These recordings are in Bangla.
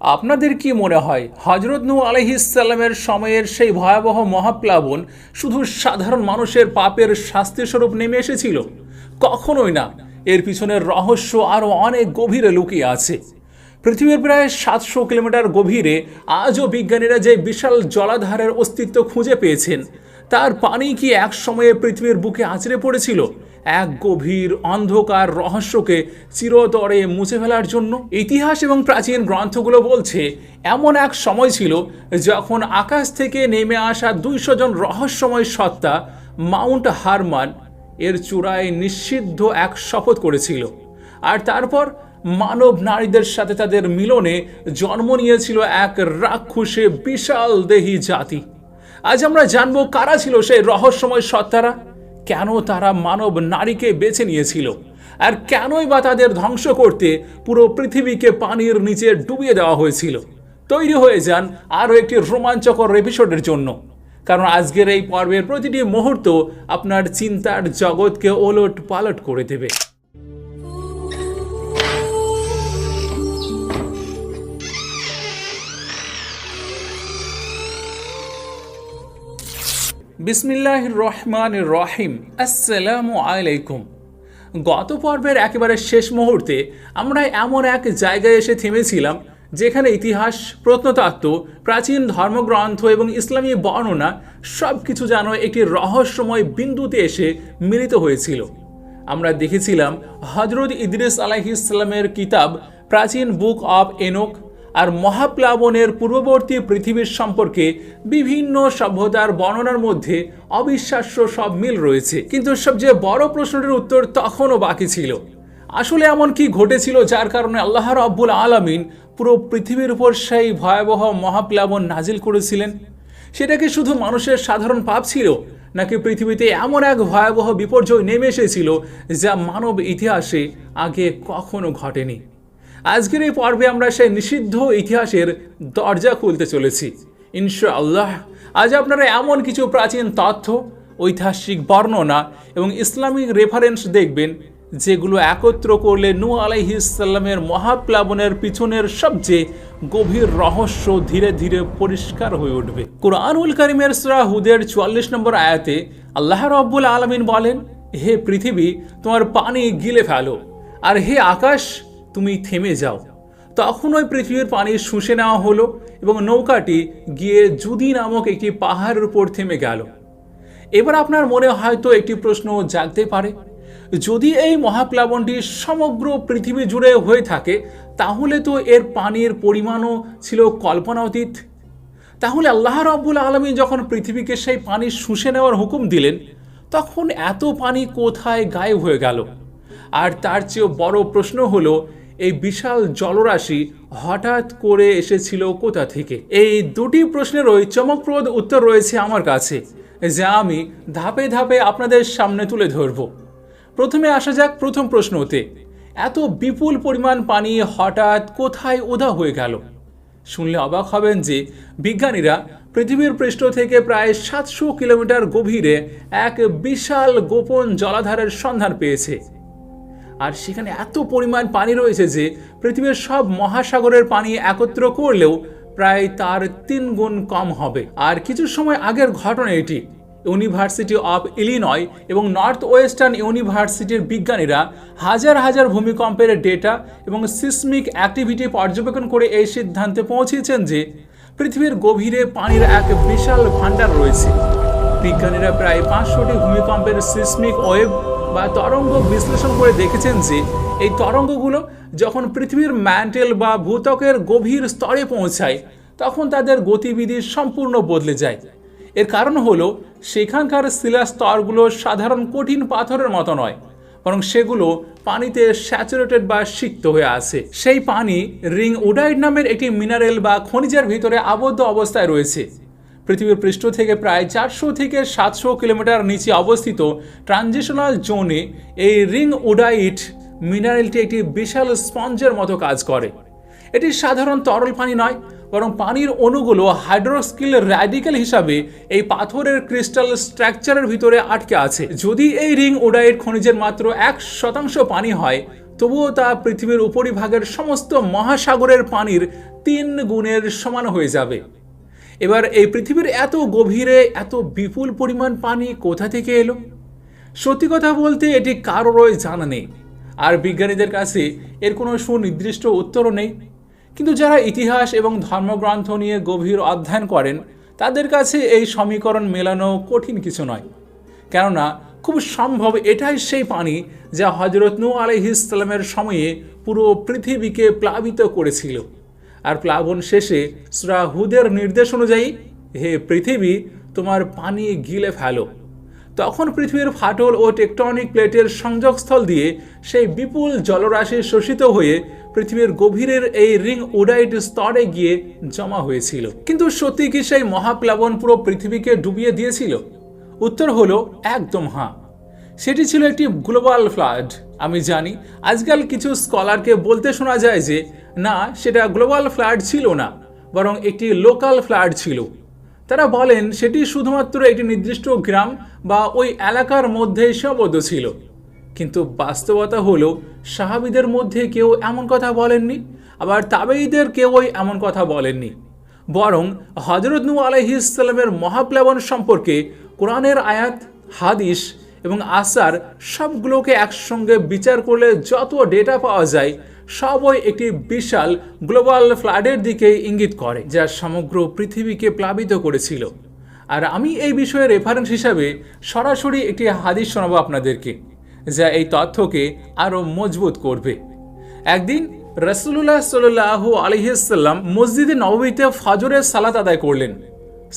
আপনাদের কি মনে হয় হযরত নূহ আলাইহিস সালামের সময়ের সেই ভয়াবহ মহাপ্লাবন শুধু সাধারণ মানুষের পাপের শাস্তিস্বরূপ নেমে এসেছিল? কখনোই না। এর পিছনের রহস্য আরও অনেক গভীরে লুকিয়ে আছে। পৃথিবীর প্রায় ৭০০ কিলোমিটার গভীরে আজও বিজ্ঞানীরা যে বিশাল জলাধারের অস্তিত্ব খুঁজে পেয়েছেন, তার পানি কি এক সময়ে পৃথিবীর বুকে আছড়ে পড়েছিল এক গভীর অন্ধকার রহস্যকে চিরতরে মুছে ফেলার জন্য? ইতিহাস এবং প্রাচীন গ্রন্থগুলো বলছে এমন এক সময় ছিল যখন আকাশ থেকে নেমে আসা ২০০ জন রহস্যময় সত্তা মাউন্ট হারমান এর চূড়ায় নিষিদ্ধ এক শপথ করেছিল। আর তারপর মানব নারীদের সাথে তাদের মিলনে জন্ম নিয়েছিল এক রাক্ষসে বিশাল দেহী জাতি। আজ আমরা জানবো কারা ছিল সেই রহস্যময় সত্তারা, কেন তারা মানব নারীকে বেছে নিয়েছিল, আর কেনই বা তাদের ধ্বংস করতে পুরো পৃথিবীকে পানির নিচে ডুবিয়ে দেওয়া হয়েছিল। তৈরি হয়ে যান আরও একটি রোমাঞ্চকর এপিসোডের জন্য, কারণ আজকের এই পর্বের প্রতিটি মুহূর্ত আপনার চিন্তার জগৎকে ওলট পালট করে দেবে। বিসমিল্লাহির রহমানির রহিম। আসসালামু আলাইকুম। গত পর্বের একেবারে শেষ মুহূর্তে আমরা এমন এক জায়গায় এসে থেমেছিলাম যেখানে ইতিহাস, প্রত্নতত্ত্ব, প্রাচীন ধর্মগ্রন্থ এবং ইসলামী বর্ণনা সব কিছু যেন একটি রহস্যময় বিন্দুতে এসে মিলিত হয়েছিল। আমরা দেখেছিলাম হযরত ইদ্রিস আলাইহিস সালামের কিতাব প্রাচীন বুক অব এনোক আর মহাপ্লাবনের পূর্ববর্তী পৃথিবীর সম্পর্কে বিভিন্ন সভ্যতার বর্ণনার মধ্যে অবিশ্বাস্য সব মিল রয়েছে। কিন্তু সবচেয়ে বড় প্রশ্নটির উত্তর তখনও বাকি ছিল। আসলে এমন কি ঘটেছিল যার কারণে আল্লাহ রাব্বুল আলামিন পুরো পৃথিবীর উপর সেই ভয়াবহ মহাপ্লাবন নাজিল করেছিলেন? সেটা কি শুধু মানুষের সাধারণ পাপ ছিল, নাকি পৃথিবীতে এমন এক ভয়াবহ বিপর্যয় নেমে এসেছিল যা মানব ইতিহাসে আগে কখনো ঘটেনি? আজকের এই পর্বে আমরা সেই নিষিদ্ধ ইতিহাসের দরজা খুলতে চলেছি ইনশাআল্লাহ। আজ আপনারা এমন কিছু প্রাচীন তথ্য, ঐতিহাসিক বর্ণনা এবং ইসলামিক রেফারেন্স দেখবেন যেগুলো একত্র করলে নূহ আলাইহিস সালামের মহাপ্লাবনের পিছনের সবচেয়ে গভীর রহস্য ধীরে ধীরে পরিষ্কার হয়ে উঠবে। কুরআনুল কারীমের সূরা হুদের ৪৪ নম্বর আয়াতে আল্লাহ রাব্বুল আলামিন বলেন, হে পৃথিবী তোমার পানি গিলে ফেলো, আর হে আকাশ তুমি থেমে যাও। তখন ওই পৃথিবীর পানি শুষে নেওয়া হলো এবং নৌকাটি গিয়ে জুদি নামক একটি পাহাড়ের উপর থেমে গেল। এবার আপনার মনে হয়তো একটি প্রশ্ন জাগতে পারে, যদি এই মহাপ্লাবনটি সমগ্র পৃথিবী জুড়ে হয়ে থাকে তাহলে তো এর পানির পরিমাণও ছিল কল্পনাতীত। তাহলে আল্লাহ রাব্বুল আলামিন যখন পৃথিবীকে সেই পানি শুষে নেওয়ার হুকুম দিলেন, তখন এত পানি কোথায় গায়েব হয়ে গেল? আর তার চেয়েও বড় প্রশ্ন হলো, এই বিশাল জলরাশি হঠাৎ করে এসেছিল কোথা থেকে? এই দুটি প্রশ্নেরই চমকপ্রদ উত্তর রয়েছে আমার কাছে, যা আমি ধাপে ধাপে আপনাদের সামনে তুলে ধরব। প্রথমে আসা যাক প্রথম প্রশ্নতে, এত বিপুল পরিমাণ পানি হঠাৎ কোথায় উধাও হয়ে গেল? শুনলে অবাক হবেন যে বিজ্ঞানীরা পৃথিবীর পৃষ্ঠ থেকে প্রায় ৭০০ কিলোমিটার গভীরে এক বিশাল গোপন জলাধারের সন্ধান পেয়েছে। আর সেখানে এত পরিমাণ পানি রয়েছে যে পৃথিবীর সব মহাসাগরের পানি একত্র করলেও প্রায় তার ৩ গুণ কম হবে। আর কিছু সময় আগের ঘটনা এটি। ইউনিভার্সিটি অফ ইলিনয় এবং নর্থ ওয়েস্টার্ন ইউনিভার্সিটির বিজ্ঞানীরা হাজার হাজার ভূমিকম্পের ডেটা এবং সিসমিক অ্যাক্টিভিটি পর্যবেক্ষণ করে এই সিদ্ধান্তে পৌঁছেছেন যে পৃথিবীর গভীরে পানির এক বিশাল ভাণ্ডার রয়েছে। বিজ্ঞানীরা প্রায় ৫০০টি ভূমিকম্পের সিসমিক ওয়েভ বা তরঙ্গ বিশ্লেষণ করে দেখেছেন যে এই তরঙ্গগুলো যখন পৃথিবীর ম্যান্টেল বা ভূত্বকের গভীর স্তরে পৌঁছায় তখন তাদের গতিবিধি সম্পূর্ণ বদলে যায়। এর কারণ হলো সেখানকার শিলা স্তরগুলো সাধারণ কঠিন পাথরের মতো নয়, বরং সেগুলো পানিতে স্যাচুরেটেড বা সিক্ত হয়ে আছে। সেই পানি রিং উডাইট নামের একটি মিনারেল বা খনিজের ভিতরে আবদ্ধ অবস্থায় রয়েছে। পৃথিবীর পৃষ্ঠ থেকে প্রায় ৪০০ থেকে ৭০০ কিলোমিটার নিচে অবস্থিত ট্রানজিশনাল জোনে এই রিং উডাইট মিনারেলটি একটি বিশাল স্পঞ্জের মতো কাজ করে। এটি সাধারণ তরল পানি নয়, বরং পানির অণুগুলো হাইড্রোস্কিল র্যাডিক্যাল হিসাবে এই পাথরের ক্রিস্টাল স্ট্রাকচারের ভিতরে আটকে আছে। যদি এই রিং উডাইট খনিজের মাত্র ১% পানি হয়, তবুও তা পৃথিবীর উপরিভাগের সমস্ত মহাসাগরের পানির 3 গুণের সমান হয়ে যাবে। এবার এই পৃথিবীর এত গভীরে এত বিপুল পরিমাণ পানি কোথা থেকে এলো? সত্যি কথা বলতে এটি কারোরই জানা নেই, আর বিজ্ঞানীদের কাছে এর কোনো সুনির্দিষ্ট উত্তরও নেই। কিন্তু যারা ইতিহাস এবং ধর্মগ্রন্থ নিয়ে গভীর অধ্যয়ন করেন তাদের কাছে এই সমীকরণ মেলানো কঠিন কিছু নয়, কেননা খুব সম্ভব এটাই সেই পানি যা হযরত নূহ আলাইহিস সালামের সময়ে পুরো পৃথিবীকে প্লাবিত করেছিল। আর প্লাবন শেষে সূরা হুদের নির্দেশ অনুযায়ী, হে পৃথিবী তোমার পানি গিলে ফেলো। তখন পৃথিবীর ফাটল ও টেকটনিক প্লেটের সংযোগস্থল দিয়ে সেই বিপুল জলরাশি শোষিত হয়ে পৃথিবীর গভীরের এই রিং উডাইট স্তরে গিয়ে জমা হয়েছিল। কিন্তু সত্যি কি সেই মহাপ্লাবন পুরো পৃথিবীকে ডুবিয়ে দিয়েছিল? উত্তর হলো একদম হ্যাঁ। সেটি ছিল একটি গ্লোবাল ফ্লাড। আমি জানি আজকাল কিছু স্কলারকে বলতে শোনা যায় যে না, সেটা গ্লোবাল ফ্লাড ছিল না, বরং একটি লোকাল ফ্লাড ছিল। তারা বলেন সেটি শুধুমাত্র একটি নির্দিষ্ট গ্রাম বা ওই এলাকার মধ্যেই সীমাবদ্ধ ছিল। কিন্তু বাস্তবতা হলো সাহাবীদের মধ্যে কেউ এমন কথা বলেননি, আবার তাবেঈদের কেউই এমন কথা বলেননি। বরং হযরত নূহ আলাইহিস সালামের মহাপ্লাবন সম্পর্কে কোরআনের আয়াত, হাদিস এবং আসার সবগুলোকে একসঙ্গে বিচার করলে যত ডেটা পাওয়া যায় সবই একটি বিশাল গ্লোবাল ফ্লাডের দিকে ইঙ্গিত করে, যা সমগ্র পৃথিবীকে প্লাবিত করেছিল। আর আমি এই বিষয়ে রেফারেন্স হিসাবে সরাসরি একটি হাদিস শোনাবো আপনাদেরকে, যা এই তথ্যকে আরও মজবুত করবে। একদিন রাসূলুল্লাহ সাল্লাল্লাহু আলাইহি ওয়াসাল্লাম মসজিদে নববীতে ফজরের সালাত আদায় করলেন।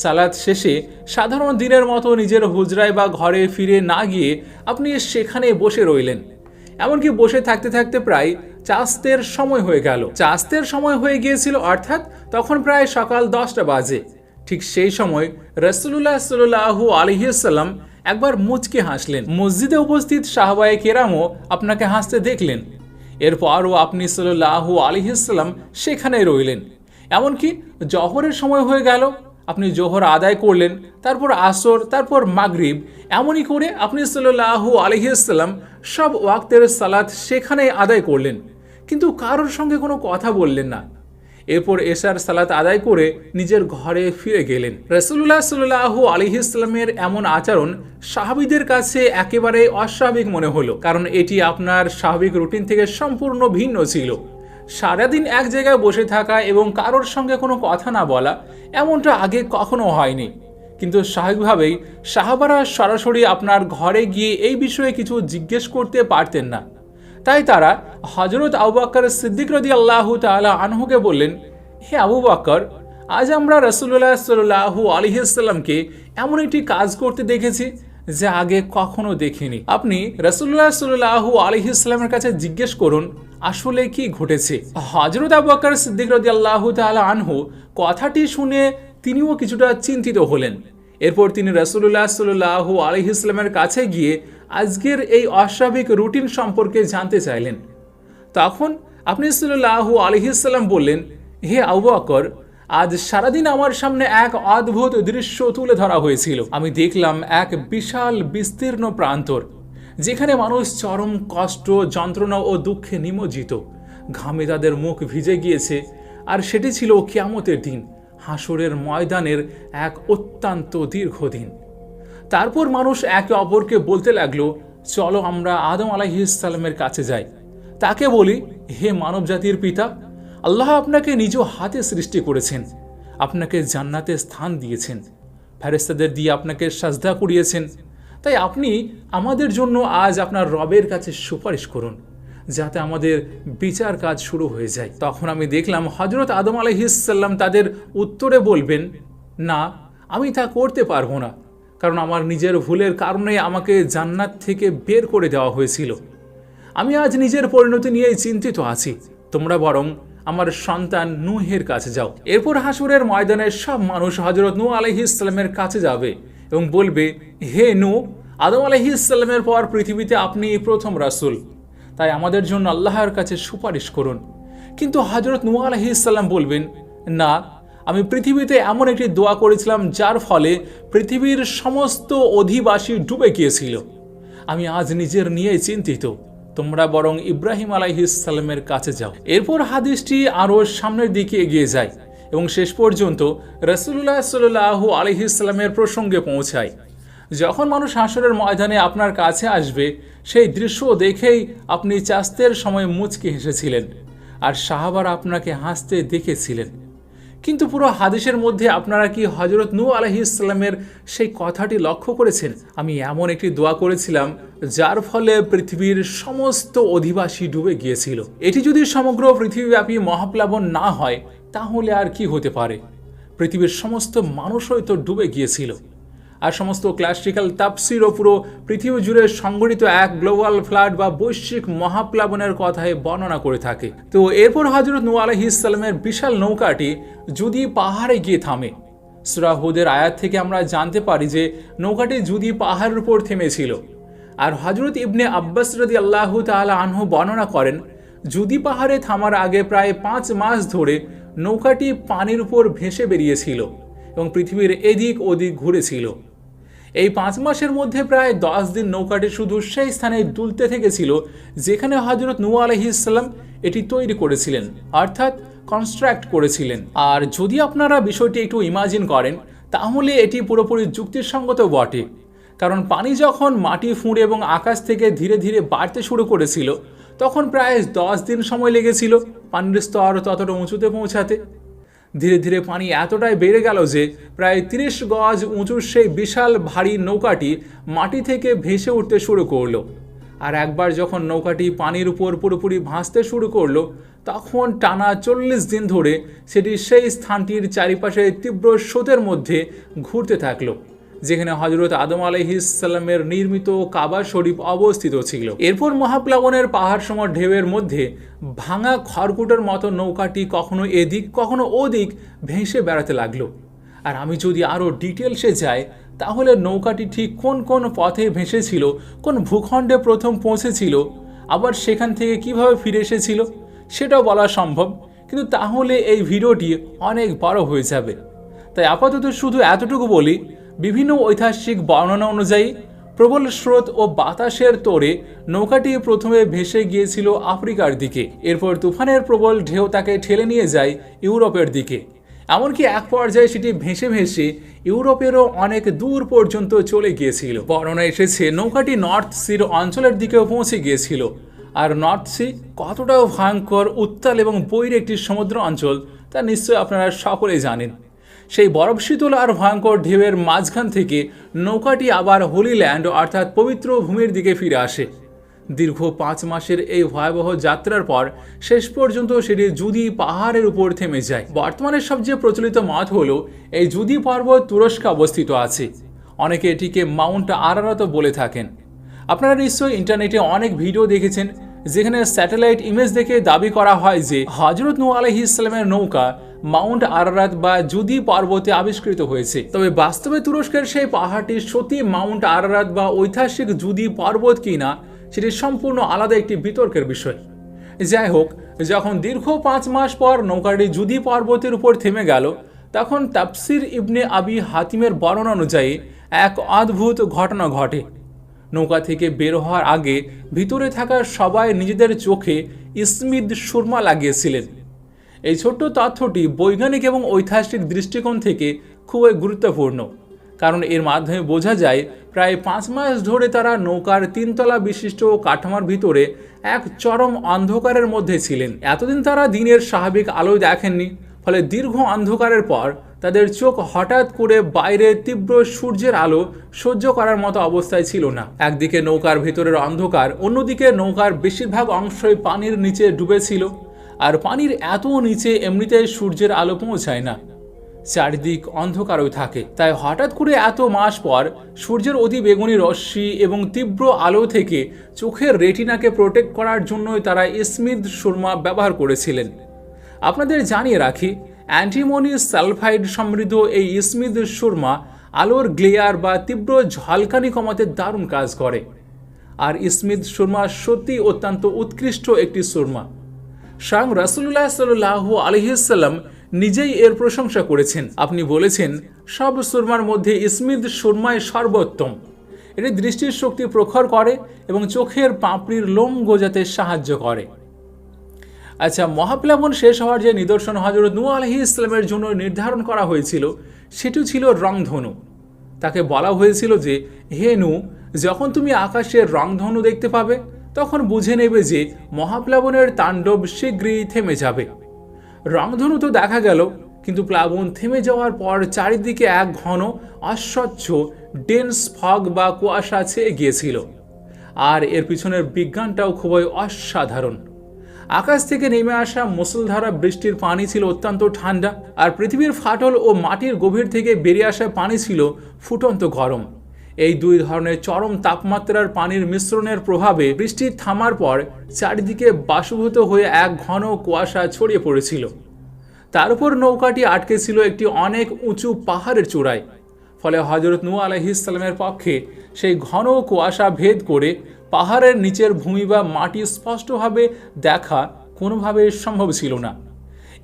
সালাত শেষে সাধারণ দিনের মতো নিজের হুজরায় বা ঘরে ফিরে না গিয়ে আপনি সেখানে বসে রইলেন। এমনকি বসে থাকতে থাকতে প্রায় চাস্তের সময় হয়ে গেল। চাস্তের সময় হয়ে গিয়েছিল, অর্থাৎ তখন প্রায় সকাল 10টা বাজে। ঠিক সেই সময় রাসূলুল্লাহ সাল্লাল্লাহু আলাইহি ওয়াসাল্লাম একবার মুচকে হাসলেন। মসজিদে উপস্থিত সাহাবায়ে কেরামও আপনাকে হাসতে দেখলেন। এরপরও আপনি সাল্লাল্লাহু আলাইহি ওয়াসাল্লাম সেখানেই রইলেন। এমনকি জোহরের সময় হয়ে গেল, আপনি জোহর আদায় করলেন, তারপর আসর, তারপর মাগরিব। এমনই করে আপনি সাল্লাল্লাহু আলাইহি ওয়াসাল্লাম সব ওয়াক্তের সালাত সেখানেই আদায় করলেন, কিন্তু কারোর সঙ্গে কোনো কথা বললেন না। এরপর এশার সালাত আদায় করে নিজের ঘরে ফিরে গেলেন। রাসূলুল্লাহ সাল্লাল্লাহু আলাইহি ওয়াসাল্লামের এমন আচরণ সাহাবীদের কাছে একেবারে অস্বাভাবিক মনে হলো, কারণ এটি আপনার স্বাভাবিক রুটিন থেকে সম্পূর্ণ ভিন্ন ছিল। সারাদিন এক জায়গায় বসে থাকা এবং কারোর সঙ্গে কোনো কথা না বলা, এমনটা আগে কখনো হয়নি। কিন্তু স্বাভাবিকভাবেই সাহাবারা সরাসরি আপনার ঘরে গিয়ে এই বিষয়ে কিছু জিজ্ঞেস করতে পারতেন না। তাই তারা হযরত আবু বকর সিদ্দিক রাদিয়াল্লাহু তাআলা আনহুকে বললেন, হে আবু বকর, আজ আমরা রাসূলুল্লাহ সাল্লাল্লাহু আলাইহি ওয়াসাল্লামকে এমন একটি কাজ করতে দেখেছি যা আগে কখনো দেখিনি। আপনি রাসূলুল্লাহ সাল্লাল্লাহু আলাইহি ওয়াসাল্লামের কাছে জিজ্ঞেস করুন আসলে কি ঘটেছে। হযরত আবু বকর সিদ্দিক রাদিয়াল্লাহু তাআলা আনহু কথাটি শুনে তিনিও কিছুটা চিন্তিত হলেন। এরপর তিনি রাসূলুল্লাহ সাল্লাল্লাহু আলাইহি ওয়াসাল্লামের কাছে গিয়ে আজকের এই অস্বাভাবিক রুটিন সম্পর্কে জানতে চাইলেন। তখন আপনি সাল্লাল্লাহু আলাইহি ওয়াসাল্লাম বললেন, হে আবু বকর, আজ সারাদিন আমার সামনে এক অদ্ভুত দৃশ্য তুলে ধরা হয়েছিল। আমি দেখলাম এক বিশাল বিস্তীর্ণ প্রান্তর, যেখানে মানুষ চরম কষ্ট, যন্ত্রণা ও দুঃখে নিমজ্জিত। ঘামে তাদের মুখ ভিজে গিয়েছে, আর সেটি ছিল কিয়ামতের দিন, হাসরের ময়দানের এক অত্যন্ত দীর্ঘদিন। তারপর মানুষ একে অপরকে বলতে লাগলো, চলো আমরা আদম আলাইহিস সালামের কাছে যাই। তাকে বলি, হে মানব জাতির পিতা, আল্লাহ আপনাকে নিজ হাতে সৃষ্টি করেছেন, আপনাকে জান্নাতে স্থান দিয়েছেন, ফেরেশতাদের দিয়ে আপনাকে সাজদা করিয়েছেন। তাই আপনি আমাদের জন্য আজ আপনার রবের কাছে সুপারিশ করুন, যাতে আমাদের বিচার কাজ শুরু হয়ে যায়। তখন আমি দেখলাম হযরত আদম আলাইহিস সালাম তাদের উত্তরে বলবেন, না, আমি তা করতে পারবো না, কারণ আমার নিজের ভুলের কারণে আমাকে জান্নাত থেকে বের করে দেওয়া হয়েছিল। আমি আজ নিজের পরিণতি নিয়েই চিন্তিত আছি। তোমরা বরং আমার সন্তান নূহের কাছে যাও। এরপর হাসরের ময়দানে সব মানুষ হযরত নূহ আলাইহিস সালামের কাছে যাবে এবং বলবে, হে নূহ, আদম আলাইহিস সালামের পর পৃথিবীতে আপনি প্রথম রাসূল, তাই আমাদের জন্য আল্লাহর কাছে সুপারিশ করুন। কিন্তু হযরত নূহ আলাইহিস সালাম বলবেন, না, আমি পৃথিবীতে এমন একটি দোয়া করেছিলাম যার ফলে পৃথিবীর সমস্ত অধিবাসী ডুবে গিয়েছিল। আমি আজ নিজের নিয়ে চিন্তিত, তোমরা বরং ইব্রাহিম আলাইহিস সালামের কাছে যাও। এরপর হাদিসটি আরও সামনের দিকে এগিয়ে যায় এবং শেষ পর্যন্ত রাসূলুল্লাহ সাল্লাল্লাহু আলাইহিস সালামের প্রসঙ্গে পৌঁছায়। যখন মানুষ হাসরের ময়দানে আপনার কাছে আসবে, সেই দৃশ্য দেখেই আপনি চাস্তের সময় মুচকি হেসেছিলেন আর সাহাবারা আপনাকে হাসতে দেখেছিলেন। কিন্তু পুরো হাদিসের মধ্যে আপনারা কি হযরত নূহ আলাইহিস সালামের সেই কথাটি লক্ষ্য করেছেন? আমি এমন একটি দোয়া করেছিলাম যার ফলে পৃথিবীর সমস্ত অধিবাসী ডুবে গিয়েছিল। এটি যদি সমগ্র পৃথিবীব্যাপী মহাপ্লাবন না হয় তাহলে আর কি হতে পারে? পৃথিবীর সমস্ত মানুষই তো ডুবে গিয়েছিল। আর সমস্ত ক্লাসিক্যাল তাফসিরও পুরো পৃথিবী জুড়ে সংঘটিত এক গ্লোবাল ফ্লাড বা বৈশ্বিক মহাপ্লাবনের কথাই বর্ণনা করে থাকে। তো এরপর হযরত নূহ আলাইহিস সালামের বিশাল নৌকাটি জুদি পাহাড়ে গিয়ে থামে। সূরা হুদের আয়াত থেকে আমরা জানতে পারি যে নৌকাটি জুদি পাহাড়ের উপর থেমেছিল। আর হযরত ইবনে আব্বাস রাদিয়াল্লাহু তাআলা আনহু বর্ণনা করেন, জুদি পাহাড়ে থামার আগে প্রায় 5 মাস ধরে নৌকাটি পানির উপর ভেসে বেরিয়েছিল এবং পৃথিবীর এদিক ওদিক ঘুরেছিল। এই 5 মাসের মধ্যে প্রায় 10 দিন নৌকাটি শুধু সেই স্থানে দুলতে থেকেছিল যেখানে হযরত নূহ আলাইহিস সালাম এটি তৈরি করেছিলেন, অর্থাৎ কনস্ট্রাক্ট করেছিলেন। আর যদি আপনারা বিষয়টি একটু ইমাজিন করেন তাহলে এটি পুরোপুরি যুক্তিসঙ্গত বটে, কারণ পানি যখন মাটি ফুঁড়ে এবং আকাশ থেকে ধীরে ধীরে বাড়তে শুরু করেছিল তখন প্রায় 10 দিন সময় লেগেছিল পানির স্তর ততটা উঁচুতে পৌঁছাতে। ধীরে ধীরে পানি এতটাই বেড়ে গেল যে প্রায় 30 গজ উঁচু সেই বিশাল ভারী নৌকাটি মাটি থেকে ভেসে উঠতে শুরু করলো। আর একবার যখন নৌকাটি পানির উপর পুরোপুরি ভাসতে শুরু করলো তখন টানা 40 দিন ধরে সেটি সেই স্থানটির চারিপাশে তীব্র স্রোতের মধ্যে ঘুরতে থাকলো যেখানে হযরত আদম আলাইহিস সালামের নির্মিত কাবা শরীফ অবস্থিত ছিল। এরপর মহাপ্লাবনের পাহাড়সম ঢেউয়ের মধ্যে ভাঙা খড়কুটোর মতো নৌকাটি কখনো এদিক কখনো ওদিক ভেসে বেড়াতে লাগলো। আর আমি যদি আরও ডিটেলসে যাই তাহলে নৌকাটি ঠিক কোন কোন পথে ভেসেছিল, কোন ভূখণ্ডে প্রথম পৌঁছেছিল, আবার সেখান থেকে কিভাবে ফিরে এসেছিল সেটাও বলা সম্ভব, কিন্তু তাহলে এই ভিডিওটি অনেক বড় হয়ে যাবে। তাই আপাতত শুধু এতটুকু বলি, বিভিন্ন ঐতিহাসিক বর্ণনা অনুযায়ী প্রবল স্রোত ও বাতাসের তোড়ে নৌকাটি প্রথমে ভেসে গিয়েছিল আফ্রিকার দিকে। এরপর তুফানের প্রবল ঢেউ তাকে ঠেলে নিয়ে যায় ইউরোপের দিকে। এমনকি এক পর্যায়ে সেটি ভেসে ভেসে ইউরোপেরও অনেক দূর পর্যন্ত চলে গিয়েছিল। বর্ণনা এসেছে নৌকাটি নর্থ সির অঞ্চলের দিকেও পৌঁছে গিয়েছিল। আর নর্থ সি কতটাও ভয়ঙ্কর, উত্তাল এবং বৈরী একটি সমুদ্র অঞ্চল তা নিশ্চয়ই আপনারা সকলেই জানেন। সেই বরফ শীতল আর ভয়ঙ্কর ঢেউয়ের মাঝখান থেকে নৌকাটি আবার হোলি ল্যান্ড অর্থাৎ পবিত্র ভূমির দিকে ফিরে আসে। দীর্ঘ 5 মাসের এই ভয়াবহ যাত্রার পর শেষ পর্যন্ত সেটি জুদি পাহাড়ের উপর থেমে যায়। বর্তমানে সবচেয়ে প্রচলিত মত হলো এই জুদি পর্বত তুরস্কে অবস্থিত আছে। অনেকে এটিকে মাউন্ট আরারাতও বলে থাকেন। আপনারা নিশ্চয়ই ইন্টারনেটে অনেক ভিডিও দেখেছেন যেখানে স্যাটেলাইট ইমেজ দেখে দাবি করা হয় যে হযরত নূহ আলাইহিস সালামের নৌকা মাউন্ট আরারাত বা জুদি পর্বতে আবিষ্কৃত হয়েছে। তবে বাস্তবে তুরস্কের সেই পাহাড়টি সত্যি মাউন্ট আরারাত বা ঐতিহাসিক জুদি পর্বত কিনা সেটি সম্পূর্ণ আলাদা একটি বিতর্কের বিষয়। যাই হোক, যখন দীর্ঘ 5 মাস পর নৌকাটি জুদি পর্বতের উপর থেমে গেল তখন তাফসির ইবনে আবি হাতিমের বর্ণনা অনুযায়ী এক অদ্ভুত ঘটনা ঘটে। নৌকা থেকে বের হওয়ার আগে ভিতরে থাকা সবাই নিজেদের চোখে ইসমিদ সুরমা লাগিয়েছিলেন। এই ছোট্ট তথ্যটি বৈজ্ঞানিক এবং ঐতিহাসিক দৃষ্টিকোণ থেকে খুবই গুরুত্বপূর্ণ, কারণ এর মাধ্যমে বোঝা যায় প্রায় 5 মাস ধরে তারা নৌকার 3 তলা বিশিষ্ট কাঠামোর ভিতরে এক চরম অন্ধকারের মধ্যে ছিলেন। এতদিন তারা দিনের স্বাভাবিক আলোয় দেখেননি, ফলে দীর্ঘ অন্ধকারের পর তাদের চোখ হঠাৎ করে বাইরে তীব্র সূর্যের আলো সহ্য করার মতো অবস্থায় ছিল না। একদিকে নৌকার ভিতরের অন্ধকার, অন্যদিকে নৌকার বেশিরভাগ অংশই পানির নিচে ডুবেছিল। আর পানির এত নিচে এমনিতেই সূর্যের আলো পৌঁছায় না, চারিদিক অন্ধকারই থাকে। তাই হঠাৎ করে এত মাস পর সূর্যের অতি বেগুনি রশ্মি এবং তীব্র আলো থেকে চোখের রেটিনাকে প্রোটেক্ট করার জন্যই তারা ইসমিদ সুরমা ব্যবহার করেছিলেন। আপনাদের জানিয়ে রাখি, অ্যান্টিমনি সালফাইড সমৃদ্ধ এই ইসমিদ সুরমা আলোর গ্লেয়ার বা তীব্র ঝলকানি কমাতে দারুণ কাজ করে। আর ইসমিদ সুরমা সত্যি অত্যন্ত উৎকৃষ্ট একটি সুরমা। স্বয়ং রাসূলুল্লাহ সাল্লাল্লাহু আলাইহি সাল্লাম নিজেই এর প্রশংসা করেছেন। আপনি বলেছেন, সব সুরমার মধ্যে ইসমিদ সুরমাই সর্বোত্তম। এটি দৃষ্টির শক্তি প্রখর করে এবং চোখের পাপড়ির লোম গজাতে সাহায্য করে। আচ্ছা, মহাপ্লাবন শেষ হওয়ার যে নিদর্শন হযরত নূহ আলাইহিস সালামের জন্য নির্ধারণ করা হয়েছিল সেটি ছিল রংধনু। তাকে বলা হয়েছিল যে, হে নূহ, যখন তুমি আকাশের রংধনু দেখতে পাবে তখন বুঝে নেবে যে মহাপ্লাবনের তাণ্ডব শীঘ্রই থেমে যাবে। রংধনু তো দেখা গেল, কিন্তু প্লাবন থেমে যাওয়ার পর চারিদিকে এক ঘন অস্বচ্ছ ডেন্স ফগ বা কুয়াশা ছেয়ে গিয়েছিল। আর এর পিছনের বিজ্ঞানটাও খুবই অসাধারণ। আকাশ থেকে নেমে আসা মুষলধারা বৃষ্টির পানি ছিল অত্যন্ত ঠান্ডা, আর পৃথিবীর ফাটল ও মাটির গভীর থেকে বেরিয়ে আসা পানি ছিল ফুটন্ত গরম। এই দুই ধরনের চরম তাপমাত্রার পানির মিশ্রণের প্রভাবে বৃষ্টি থামার পর চারিদিকে বাষ্পীভূত হয়ে এক ঘন কুয়াশা ছড়িয়ে পড়েছিল। তার উপর নৌকাটি আটকে ছিল একটি অনেক উঁচু পাহাড়ের চূড়ায়। ফলে হযরত নূহ আলাইহিস সালামের পক্ষে সেই ঘন কুয়াশা ভেদ করে পাহাড়ের নিচের ভূমি বা মাটি স্পষ্টভাবে দেখা কোনোভাবে সম্ভব ছিল না।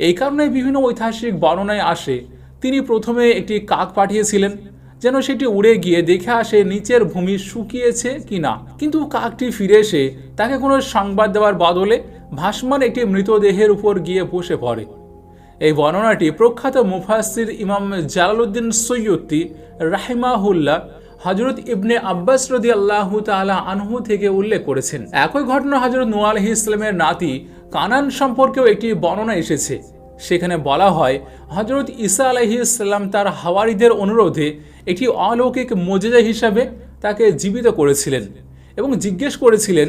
এই কারণে বিভিন্ন ঐতিহাসিক বর্ণনায় আসে তিনি প্রথমে একটি কাক পাঠিয়েছিলেন যেন সেটি উড়ে গিয়ে দেখে আসে নিচের ভূমি শুকিয়েছে কিনা, কিন্তু কাকটি ফিরে এসে তাকে কোনো সংবাদ দেওয়ার বদলে ভাসমান একটি মৃতদেহের উপর গিয়ে বসে পড়ে। এই বর্ণনাটি প্রখ্যাত মুফাসসির ইমাম জালালউদ্দিন সৈয়্যুতি রাহিমাহুল্লাহ হযরত ইবনে আব্বাস রাদিয়াল্লাহু তাআলা আনহু থেকে উল্লেখ করেছেন। একই ঘটনা হযরত নূহ আলাইহিস সালামের নাতি কানান সম্পর্কেও একটি বর্ণনা এসেছে। সেখানে বলা হয় হযরত ঈসা আলাইহিস সালাম তার হাওয়ারীদের অনুরোধে একটি অলৌকিক মুজিজা হিসাবে তাকে জীবিত করেছিলেন এবং জিজ্ঞেস করেছিলেন,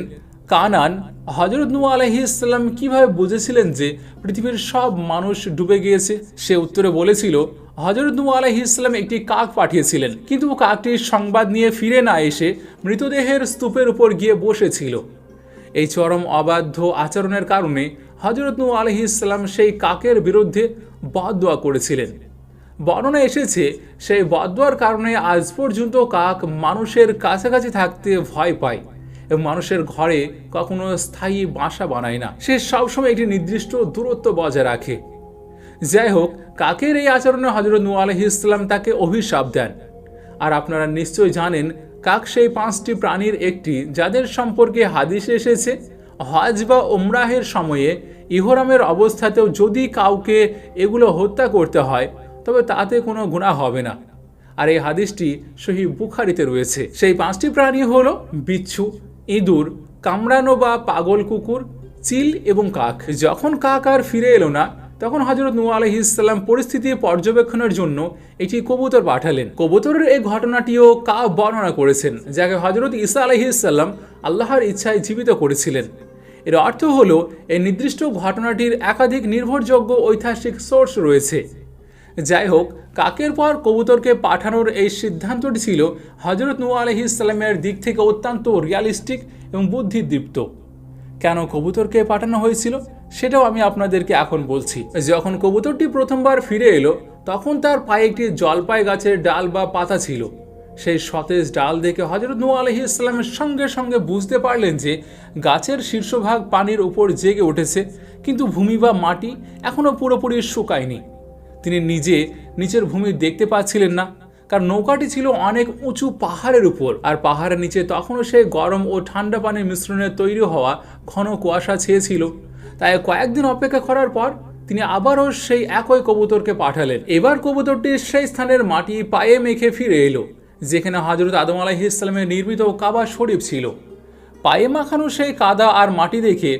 কানান, হযরত নূহ আলাইহিস সালাম কিভাবে বুঝেছিলেন যে পৃথিবীর সব মানুষ ডুবে গিয়েছে? সে উত্তরে বলেছিল, হযরত নূহ আলাইহিস সালাম একটি কাক পাঠিয়েছিলেন, কিন্তু কাকটির সংবাদ নিয়ে ফিরে না এসে মৃতদেহের স্তূপের উপর গিয়ে বসেছিল। এই চরম অবাধ্য আচরণের কারণে হযরত নূহ আলাইহিস সালাম সেই কাকের বিরুদ্ধে বদদোয়া করেছিলেন। বর্ণনা এসেছে সেই বদদোয়ার কারণে আজ পর্যন্ত কাক মানুষের কাছাকাছি থাকতে ভয় পায় এবং মানুষের ঘরে কখনো স্থায়ী বাসা বানায় না। সে সবসময় একটি নির্দিষ্ট দূরত্ব বজায় রাখে। যাই হোক, কাকের এই আচরণে হযরত নূহ আলাইহিস সালাম তাকে অভিশাপ দেন। আর আপনারা নিশ্চয়ই জানেন, কাক সেই 5টি প্রাণীর একটি যাদের সম্পর্কে হাদিসে এসেছে হজ বা উমরাহের সময়ে ইহরামের অবস্থাতেও যদি কাউকে এগুলো হত্যা করতে হয় তবে তাতে কোনো গুনাহ হবে না। আর এই হাদিসটি সহিহ বুখারীতে রয়েছে। সেই 5টি প্রাণী হলো বিচ্ছু, ইঁদুর, কামড়ানো বা পাগল কুকুর, চিল এবং কাক। যখন কাক আর ফিরে এলো না তখন হযরত নূহ আলাইহিস সালাম পরিস্থিতি পর্যবেক্ষণের জন্য একটি কবুতর পাঠালেন। কবুতরের এই ঘটনাটিও কাব বর্ণনা করেছেন, যাকে হযরত ঈসা আলাইহিস সালাম আল্লাহর ইচ্ছায় জীবিত করেছিলেন। এর অর্থ হলো এই নির্দিষ্ট ঘটনাটির একাধিক নির্ভরযোগ্য ঐতিহাসিক সোর্স রয়েছে। যাই হোক, কাকের পর কবুতরকে পাঠানোর এই সিদ্ধান্তটি ছিল হযরত নূহ আলাইহিস সালামের দিক থেকে অত্যন্ত রিয়ালিস্টিক এবং বুদ্ধিদীপ্ত। কেন কবুতরকে পাঠানো হয়েছিল সেটাও আমি আপনাদেরকে এখন বলছি। যখন কবুতরটি প্রথমবার ফিরে এলো তখন তার পায়ে একটি জলপাই গাছের ডাল বা পাতা ছিল। সেই সতেজ ডাল দেখে হযরত নূহ আলাইহিস সালামের সঙ্গে সঙ্গে বুঝতে পারলেন যে গাছের শীর্ষভাগ পানির উপর জেগে উঠেছে, কিন্তু ভূমি বা মাটি এখনো পুরোপুরি শুকায়নি। তিনি নিচের ভূমি দেখতে পাচ্ছিলেন না, কারণ নৌকাটি ছিল অনেক উঁচু পাহাড়ের উপর, আর পাহাড়ের নিচে তখনও সেই গরম ও ঠান্ডা পানির মিশ্রণে তৈরি হওয়া ঘন কুয়াশা ছেয়েছিল। তাই কয়েকদিন অপেক্ষা করার পর তিনি আবারও সেই একই কবুতরকে পাঠালেন। এবার কবুতরটি সেই স্থানের মাটি পায়ে মেখে ফিরে এলো যেখানে হযরত আদম আলাইহিস সালামের নির্মিত কাবা শরীফ ছিল। পায়ে মাখানো সেই কাদা আর মাটি দেখে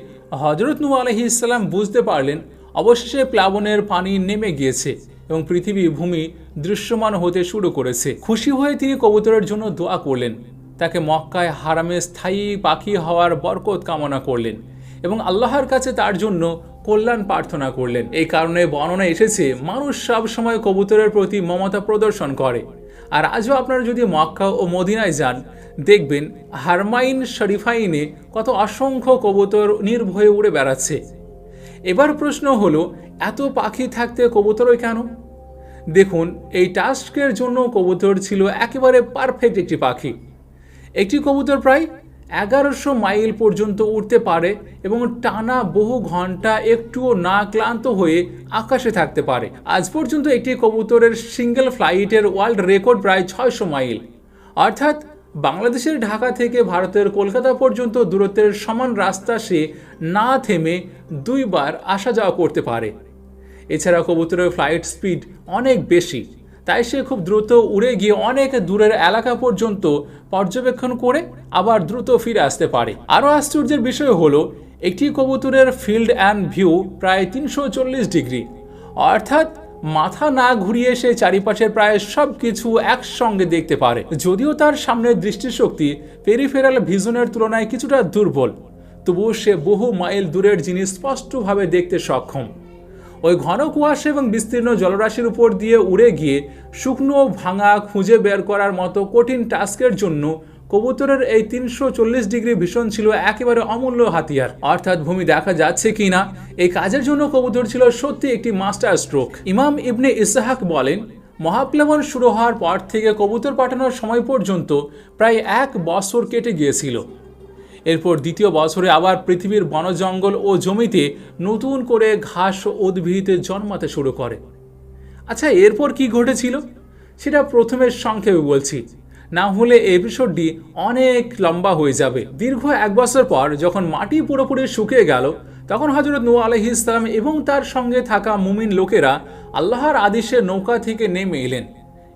হযরত নূহ আলাইহিস সালাম বুঝতে পারলেন অবশেষে প্লাবনের পানি নেমে গিয়েছে এবং পৃথিবী ভূমি দৃশ্যমান হতে শুরু করেছে। খুশি হয়ে তিনি কবুতরের জন্য দোয়া করলেন, তাকে মক্কায় হারামে স্থায়ী পাখি হওয়ার বরকত কামনা করলেন এবং আল্লাহর কাছে তার জন্য কল্যাণ প্রার্থনা করলেন। এই কারণে বর্ণনা এসেছে মানুষ সব সময় কবুতরের প্রতি মমতা প্রদর্শন করে। আর আজও আপনারা যদি মক্কা ও মদিনায় যান দেখবেন হারমাইন শরীফাইনে কত অসংখ্য কবুতর নির্ভয়ে উড়ে বেড়াচ্ছে। এবার প্রশ্ন হলো, এত পাখি থাকতে কবুতরই কেন? দেখুন, এই টাস্কের জন্য কবুতর ছিল একেবারে পারফেক্ট একটি পাখি। একটি কবুতর প্রায় 1100 মাইল পর্যন্ত উড়তে পারে এবং টানা বহু ঘন্টা একটুও না ক্লান্ত হয়ে আকাশে থাকতে পারে। আজ পর্যন্ত একটি কবুতরের সিঙ্গেল ফ্লাইটের ওয়ার্ল্ড রেকর্ড প্রায় 600 মাইল, অর্থাৎ বাংলাদেশের ঢাকা থেকে ভারতের কলকাতা পর্যন্ত দূরত্বের সমান রাস্তা সে না থেমে 2 বার আসা যাওয়া করতে পারে। এছাড়া কবুতরের ফ্লাইট স্পিড অনেক বেশি, তাই সে খুব দ্রুত উড়ে গিয়ে অনেক দূরের এলাকা পর্যন্ত পর্যবেক্ষণ করে আবার দ্রুত ফিরে আসতে পারে। আরও আশ্চর্যের বিষয় হলো একটি কবুতরের ফিল্ড অ্যান্ড ভিউ প্রায় 340 ডিগ্রি, অর্থাৎ মাথা না ঘুরিয়ে সে চারিপাশের প্রায় সব কিছু একসঙ্গে দেখতে পারে। যদিও তার সামনের দৃষ্টিশক্তি পেরিফেরাল ভিশনের তুলনায় কিছুটা দুর্বল, তবুও সে বহু মাইল দূরের জিনিস স্পষ্টভাবে দেখতে সক্ষম। ওই ঘন কুয়াশা এবং বিস্তীর্ণ জলরাশির উপর দিয়ে উড়ে গিয়ে শুকনো ভাঙা খুঁজে বের করার মতো কঠিন টাস্কের জন্য কবুতরের এই 340 ডিগ্রি ভিশন ছিল একেবারে অমূল্য হাতিয়ার। অর্থাৎ ভূমি দেখা যাচ্ছে কিনা এই কাজের জন্য কবুতর ছিল সত্যি একটি মাস্টার স্ট্রোক। ইমাম ইবনে ইসহাক বলেন, মহাপ্লাবন শুরু হওয়ার পর থেকে কবুতর পাঠানোর সময় পর্যন্ত প্রায় 1 বছর কেটে গিয়েছিল। এরপর দ্বিতীয় বছরে আবার পৃথিবীর বনজঙ্গল ও জমিতে নতুন করে ঘাস ও উদ্ভিদ জন্মাতে শুরু করে। আচ্ছা, এরপর কি ঘটেছিল সেটা প্রথমে সংক্ষেপে বলছি, না হলে এপিসোডটি অনেক লম্বা হয়ে যাবে। দীর্ঘ 1 বছর পর যখন মাটি পুরোপুরি শুকিয়ে গেল, তখন হযরত নূহ আলাইহিস সালাম এবং তার সঙ্গে থাকা মুমিন লোকেরা আল্লাহর আদেশে নৌকা থেকে নেমে এলেন।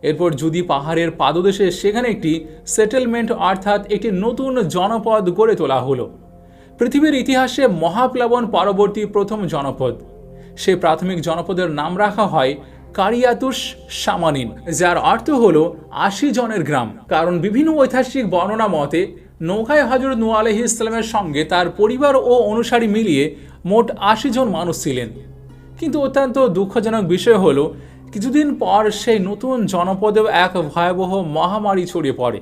এরপর জুদি পাহাড়ের পাদদেশে সেখানে একটি সেটেলমেন্ট অর্থাৎ একটি নতুন জনপদ গড়ে তোলা হলো। পৃথিবীর ইতিহাসে মহাপ্লাবন পরবর্তী প্রথম জনপদ। সেই প্রাথমিক জনপদের নাম রাখা হয় কারিয়াতুস সামানিন, যার অর্থ হলো 80 জনের গ্রাম। কারণ বিভিন্ন ঐতিহাসিক বর্ণনা মতে নৌকায় হযরত নূহ আলাইহিস সালামের সঙ্গে তার পরিবার ও অনুসারী মিলিয়ে মোট 80 জন মানুষ ছিলেন। কিন্তু অত্যন্ত দুঃখজনক বিষয় হলো কিছুদিন পর সেই নতুন জনপদেও এক ভয়াবহ মহামারী ছড়িয়ে পড়ে।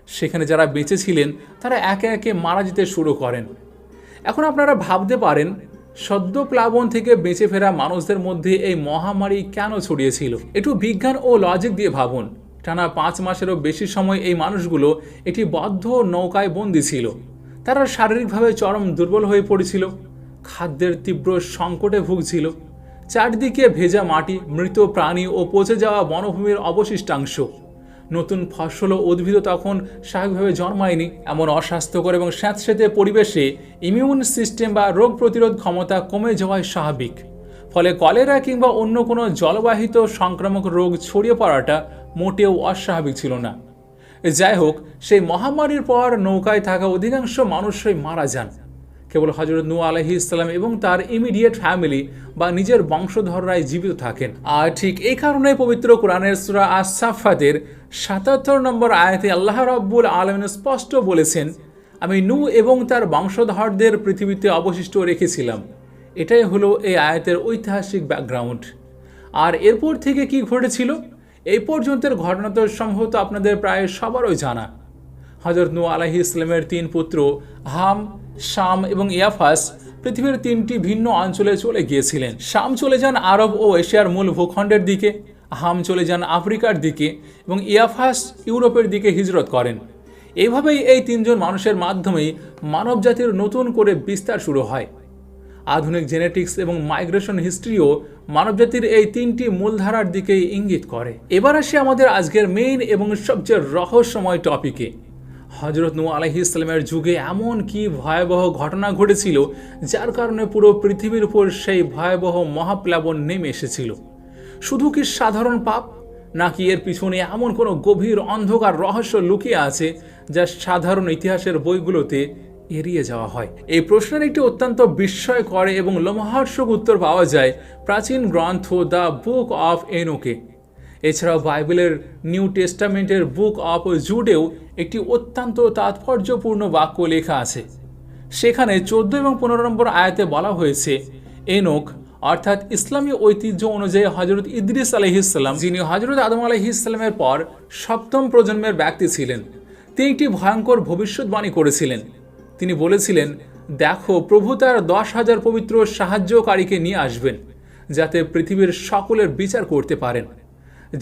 সেখানে যারা বেঁচে ছিলেন তারা একে একে মারা যেতে শুরু করেন। এখন আপনারা ভাবতে পারেন, সদ্য প্লাবন থেকে বেঁচে ফেরা মানুষদের মধ্যে এই মহামারী কেন ছড়িয়েছিল? একটু বিজ্ঞান ও লজিক দিয়ে ভাবুন। টানা 5 মাসেরও বেশি সময় এই মানুষগুলো একটি বদ্ধ নৌকায় বন্দী ছিল। তারা শারীরিকভাবে চরম দুর্বল হয়ে পড়েছিল, খাদ্যের তীব্র সংকটে ভুগছিল। চারদিকে ভেজা মাটি, মৃত প্রাণী ও পচে যাওয়া বনভূমির অবশিষ্টাংশ। নতুন ফসল ও উদ্ভিদ তখন স্বাভাবিকভাবে জন্মায়নি। এমন অস্বাস্থ্যকর এবং স্যাঁতসেঁতে পরিবেশে ইমিউন সিস্টেম বা রোগ প্রতিরোধ ক্ষমতা কমে যাওয়াই স্বাভাবিক। ফলে কলেরা কিংবা অন্য কোনো জলবাহিত সংক্রামক রোগ ছড়িয়ে পড়াটা মোটেও অস্বাভাবিক ছিল না। যাই হোক, সেই মহামারীর পর নৌকায় থাকা অধিকাংশ মানুষই মারা যান। কেবল হযরত নূহ আলাইহিস সালাম এবং তার ইমিডিয়েট ফ্যামিলি বা নিজের বংশধররাই জীবিত থাকেন। আর ঠিক এই কারণে পবিত্র কোরআনের সূরা আস-সাফফাতের ৭৭ নম্বর আয়াতে আল্লাহ রাব্বুল আলামিন স্পষ্ট বলেছেন, আমি নূহ এবং তার বংশধরদের পৃথিবীতে অবশিষ্ট রেখেছিলাম। এটাই হলো এই আয়াতের ঐতিহাসিক ব্যাকগ্রাউন্ড। আর এরপর থেকে কি ঘটেছিল এই পর্যন্তের ঘটনা তো সম্ভবত আপনাদের প্রায় সবারই জানা। হযরত নূহ আলাইহিস সালামের 3 পুত্র হাম, শাম এবং ইয়াফাস পৃথিবীর 3টি ভিন্ন অঞ্চলে চলে গিয়েছিলেন। শাম চলে যান আরব ও এশিয়ার মূল ভূখণ্ডের দিকে, হাম চলে যান আফ্রিকার দিকে এবং ইয়াফাস ইউরোপের দিকে হিজরত করেন। এইভাবেই এই 3 জন মানুষের মাধ্যমেই মানব জাতির নতুন করে বিস্তার শুরু হয়। আধুনিক জেনেটিক্স এবং মাইগ্রেশন হিস্ট্রিও মানবজাতির এই 3টি মূলধারার দিকেই ইঙ্গিত করে। এবার আসি আমাদের আজকের মেইন এবং সবচেয়ে রহস্যময় টপিকে। হযরত নূহ আলাইহিস সালামের যুগে এমন কি ভয়াবহ ঘটনা ঘটেছিল যার কারণে পুরো পৃথিবীর উপর সেই ভয়াবহ মহাপ্লাবন নেমে এসেছিল? শুধু কি সাধারণ পাপ, নাকি এর পিছনে এমন কোনো গভীর অন্ধকার রহস্য লুকিয়ে আছে যা সাধারণ ইতিহাসের বইগুলোতে এড়িয়ে যাওয়া হয়? এই প্রশ্নের একটি অত্যন্ত বিস্ময়কর এবং লোমহর্ষক উত্তর পাওয়া যায় প্রাচীন গ্রন্থ দ্য বুক অফ এনোকে। এছাড়াও বাইবেলের নিউ টেস্টামেন্টের বুক অফ জুডেও একটি অত্যন্ত তাৎপর্যপূর্ণ বাক্য লেখা আছে। সেখানে 14 এবং 15 নম্বর আয়াতে বলা হয়েছে, এনোক অর্থাৎ ইসলামী ঐতিহ্য অনুযায়ী হযরত ইদ্রিস আলাইহিস সালাম, যিনি হযরত আদম আলাইহিস সালামের পর 7ম প্রজন্মের ব্যক্তি ছিলেন, তিনি একটি ভয়ঙ্কর ভবিষ্যৎবাণী করেছিলেন। তিনি বলেছিলেন, দেখো, প্রভু তার 10,000 পবিত্র সাহায্যকারীকে নিয়ে আসবেন, যাতে পৃথিবীর সকলের বিচার করতে পারেন।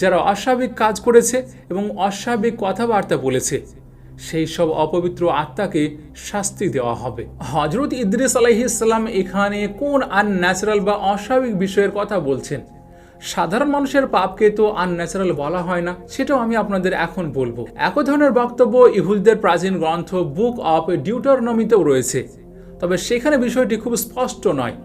যারা অস্বাভাবিক কাজ করেছে এবং অস্বাভাবিক কথাবার্তা বলেছে, সেই সব অপবিত্র আত্মাকে শাস্তি দেওয়া হবে। হযরত ইদ্রিস আলাইহিস সালাম এখানে কোন আনন্যাচারাল বা অস্বাভাবিক বিষয়ের কথা বলছেন? সাধারণ মানুষের পাপকে তো আনন্যাচারাল বলা হয় না, সেটাও আমি আপনাদের এখন বলবো। একই ধরনের বক্তব্য ইহুদিদের প্রাচীন গ্রন্থ বুক অফ ডিউটারনমিতেও রয়েছে, তবে সেখানে বিষয়টি খুব স্পষ্ট নয়।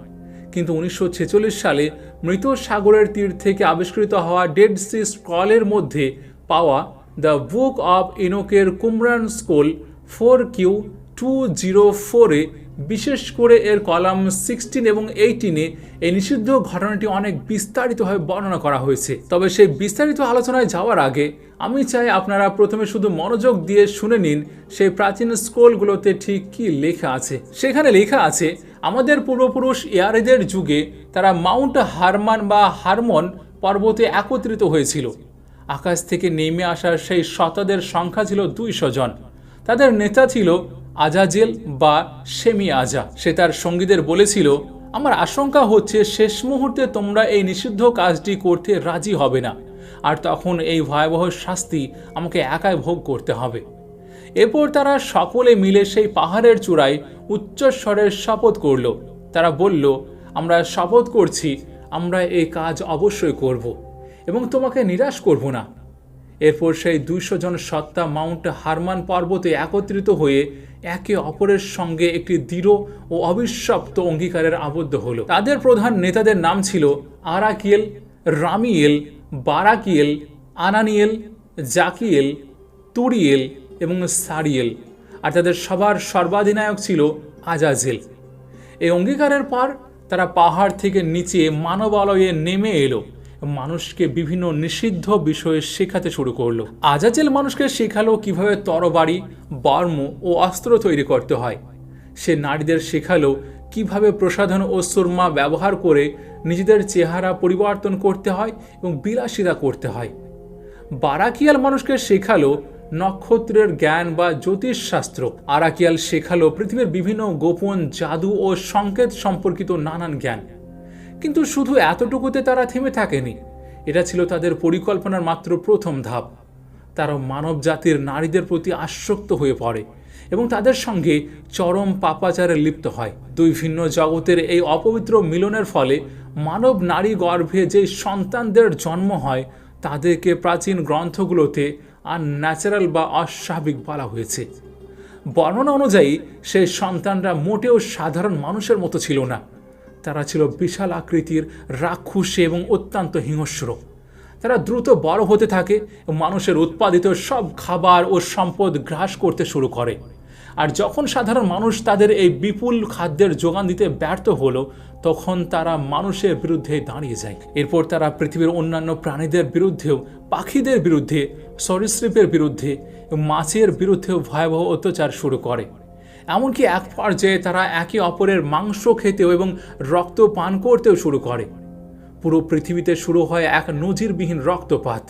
কিন্তু 1946 সালে মৃত সাগরের তীর থেকে আবিষ্কৃত হওয়া ডেড সি স্ক্রলের মধ্যে পাওয়া দ্য বুক অফ ইনোকের কুমরান স্কুল 4Q204-এ বিশেষ করে এর কলাম 16 এবং 18-এ এই নিষিদ্ধ ঘটনাটি অনেক বিস্তারিতভাবে বর্ণনা করা হয়েছে। তবে সেই বিস্তারিত আলোচনায় যাওয়ার আগে আমি চাই আপনারা প্রথমে শুধু মনোযোগ দিয়ে শুনে নিন সেই প্রাচীন স্ক্রোলগুলোতে ঠিক কি লেখা আছে। সেখানে লেখা আছে, আমাদের পূর্বপুরুষ ইয়ারেদের যুগে তারা মাউন্ট হারমান বা হারমন পর্বতে একত্রিত হয়েছিল। আকাশ থেকে নেমে আসার সেই শতাদের সংখ্যা ছিল 200 জন। তাদের নেতা ছিল আজাজেল বা শেমি আজা। সে তার সঙ্গীদের বলেছিল, আমার আশঙ্কা হচ্ছে শেষ মুহূর্তে তোমরা এই নিষিদ্ধ কাজটি করতে রাজি হবে না, আর তখন এই ভয়াবহ শাস্তি আমাকে একাই ভোগ করতে হবে। এরপর তারা সকলে মিলে সেই পাহাড়ের চূড়ায় উচ্চস্বরের শপথ করল। তারা বলল, আমরা শপথ করছি আমরা এই কাজ অবশ্যই করব এবং তোমাকে নিরাশ করব না। এরপর সেই 200 জন সত্তা মাউন্ট হারমান পর্বতে একত্রিত হয়ে একে অপরের সঙ্গে একটি দৃঢ় ও অবিশ্বপ্ত অঙ্গীকারের আবদ্ধ হলো। তাদের প্রধান নেতাদের নাম ছিল আরাকিয়েল, রামিয়েল, বারাকিয়েল, আনানিয়েল, জাকিয়েল, তুরিয়েল এবং সারিয়েল, আর তাদের সবার সর্বাধিনায়ক ছিল আজাজেল। এই অঙ্গীকারের পর তারা পাহাড় থেকে নিচে মানবালয়ে নেমে এলো, মানুষকে বিভিন্ন নিষিদ্ধ বিষয়ে শেখাতে শুরু করলো। আজাজেল মানুষকে শেখালো কিভাবে তরবারি, বর্ম ও অস্ত্র তৈরি করতে হয়। সে নারীদের শেখালো কিভাবে প্রসাধন ও সুরমা ব্যবহার করে নিজেদের চেহারা পরিবর্তন করতে হয় এবং বিলাসিতা করতে হয়। বারাকিয়াল মানুষকে শেখালো নক্ষত্রের জ্ঞান বা জ্যোতিষশাস্ত্র। আরাকিয়াল শেখালো পৃথিবীর বিভিন্ন গোপন জাদু ও সংকেত সম্পর্কিত নানান জ্ঞান। কিন্তু শুধু এতটুকুতে তারা থেমে থাকেনি, এটা ছিল তাদের পরিকল্পনার মাত্র প্রথম ধাপ। তারা মানব জাতির নারীদের প্রতি আসক্ত হয়ে পড়ে এবং তাদের সঙ্গে চরম পাপাচারে লিপ্ত হয়। দুই ভিন্ন জগতের এই অপবিত্র মিলনের ফলে মানব নারী গর্ভে যে সন্তানদের জন্ম হয় তাদেরকে প্রাচীন গ্রন্থগুলোতে আনন্যাচারাল বা অস্বাভাবিক বলা হয়েছে। বর্ণনা অনুযায়ী সেই সন্তানরা মোটেও সাধারণ মানুষের মতো ছিল না। তারা ছিল বিশাল আকৃতির, রাক্ষসী এবং অত্যন্ত হিংস্র। তারা দ্রুত বড় হতে থাকে এবং মানুষের উৎপাদিত সব খাবার ও সম্পদ গ্রাস করতে শুরু করে। আর যখন সাধারণ মানুষ তাদের এই বিপুল খাদ্যের যোগান দিতে ব্যর্থ হলো, তখন তারা মানুষের বিরুদ্ধে দাঁড়িয়ে যায়। এরপর তারা পৃথিবীর অন্যান্য প্রাণীদের বিরুদ্ধেও, পাখিদের বিরুদ্ধে, সরীসৃপের বিরুদ্ধে, মাছের বিরুদ্ধেও ভয়াবহ অত্যাচার শুরু করে। এমনকি এক পর্যায়ে তারা একে অপরের মাংস খেতেও এবং রক্ত পান করতেও শুরু করে। পুরো পৃথিবীতে শুরু হয় এক নজিরবিহীন রক্তপাত।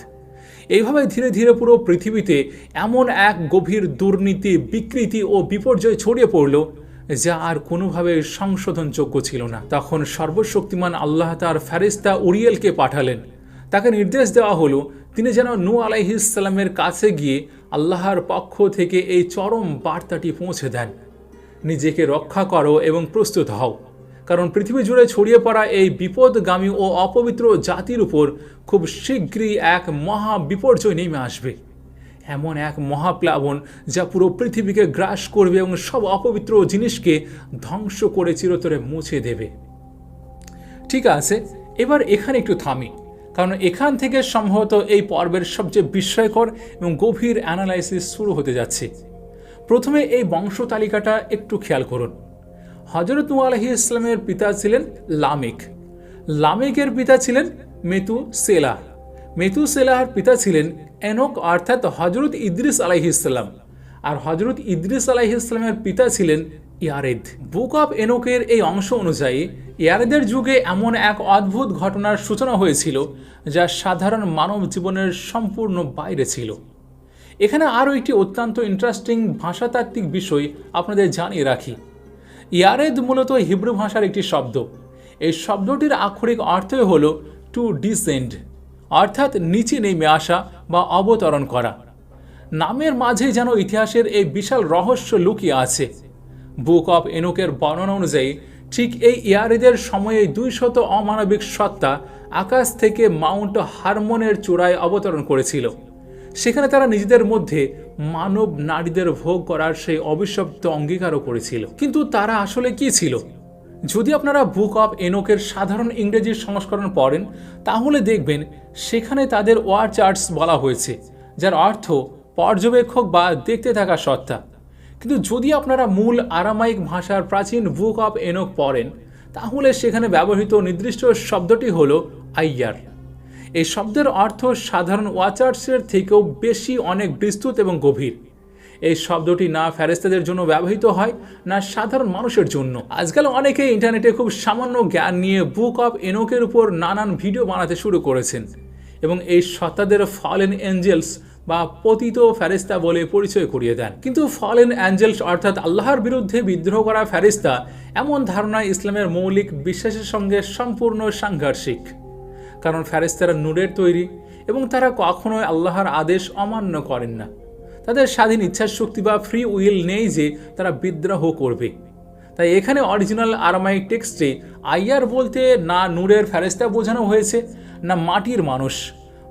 এইভাবে ধীরে ধীরে পুরো পৃথিবীতে এমন এক গভীর দুর্নীতি, বিকৃতি ও বিপর্যয় ছড়িয়ে পড়ল যা আর কোনোভাবে সংশোধনযোগ্য ছিল না। তখন সর্বশক্তিমান আল্লাহ তার ফেরেশতা উরিয়েলকে পাঠালেন। তাকে নির্দেশ দেওয়া হলো তিনি যেন নূহ আলাইহিস সালামের কাছে গিয়ে আল্লাহর পক্ষ থেকে এই চরম বার্তাটি পৌঁছে দেন। নিজেকে রক্ষা করো এবং প্রস্তুত হও, কারণ পৃথিবী জুড়ে ছড়িয়ে পড়া এই বিপদগামী ও অপবিত্র জাতির উপর খুব শীঘ্রই এক মহা বিপর্যয় নেমে আসবে। এমন এক মহাপ্লাবন যা পুরো পৃথিবীকে গ্রাস করবে এবং সব অপবিত্র জিনিসকে ধ্বংস করে চিরতরে মুছে দেবে। ঠিক আছে, এবার এখানে একটু থামি, কারণ এখান থেকে সম্ভবত এই পর্বের সবচেয়ে বিস্ময়কর এবং গভীর অ্যানালাইসিস শুরু হতে যাচ্ছে। প্রথমে এই বংশ তালিকাটা একটু খেয়াল করুন। হযরত নূহ আলাইহিস সালামের পিতা ছিলেন লামেক। লামেকের পিতা ছিলেন মেতুসেলাহ। মেতুসেলাহর পিতা ছিলেন এনোক অর্থাৎ হযরত ইদ্রিস আলাইহিস সালাম। আর হযরত ইদ্রিস আলাইহিস সালামের পিতা ছিলেন ইয়ারেদ। বুক অফ এনোকের এই অংশ অনুযায়ী ইয়ারেদের যুগে এমন এক অদ্ভুত ঘটনার সূচনা হয়েছিল যা সাধারণ মানব জীবনের সম্পূর্ণ বাইরে ছিল। এখানে আরও একটি অত্যন্ত ইন্টারেস্টিং ভাষাতাত্ত্বিক বিষয় আপনাদের জানিয়ে রাখি। ইয়ারেদ মূলত হিব্রু ভাষার একটি শব্দ। এই শব্দটির আক্ষরিক অর্থই হল টু ডিসেন্ড, অর্থাৎ নিচে নেমে আসা বা অবতরণ করা। নামের মাঝে যেন ইতিহাসের এই বিশাল রহস্য লুকিয়ে আছে। বুক অফ এনোকের বর্ণনা অনুযায়ী ঠিক এই ইয়ারেদের সময়ে 200 অমানবিক সত্তা আকাশ থেকে মাউন্ট হারমনের চূড়ায় অবতরণ করেছিল। সেখানে তারা নিজেদের মধ্যে মানব নারীদের ভোগ করার সেই অভিশপ্ত অঙ্গীকারও করেছিল। কিন্তু তারা আসলে কি ছিল? যদি আপনারা বুক অফ এনোকের সাধারণ ইংরেজি সংস্করণ পড়েন তাহলে দেখবেন সেখানে তাদের ওয়াচার্স বলা হয়েছে, যার অর্থ পর্যবেক্ষক বা দেখতে থাকা সত্তা। কিন্তু যদি আপনারা মূল আরামাইক ভাষার প্রাচীন বুক অফ এনোক পড়েন তাহলে সেখানে ব্যবহৃত নির্দিষ্ট শব্দটি হলো আইয়ার। এই শব্দের অর্থ সাধারণ ওয়াচার্সের থেকেও বেশি অনেক বিস্তৃত এবং গভীর। এই শব্দটি না ফেরেশতাদের জন্য ব্যবহৃত হয় না সাধারণ মানুষের জন্য। আজকাল অনেকে ইন্টারনেটে খুব সামান্য জ্ঞান নিয়ে বুক অফ এনোকের উপর নানান ভিডিও বানাতে শুরু করেছেন এবং এই সত্তাদের ফলেন এঞ্জেলস বা পতিত ফেরেশতা বলে পরিচয় করিয়ে দেন। কিন্তু ফলেন অ্যাঞ্জেলস অর্থাৎ আল্লাহর বিরুদ্ধে বিদ্রোহ করা ফেরেশতা এমন ধারণা ইসলামের মৌলিক বিশ্বাসের সঙ্গে সম্পূর্ণ সাংঘর্ষিক। কারণ ফেরেশতারা নূরের তৈরি এবং তারা কখনোই আল্লাহর আদেশ অমান্য করেন না। তাদের স্বাধীন ইচ্ছাশক্তি বা ফ্রি উইল নেই যে তারা বিদ্রোহ করবে। তাই এখানে অরিজিনাল আরামাইক টেক্সটে আইয়ার বলতে না নূরের ফেরেশতা বোঝানো হয়েছে না মাটির মানুষ,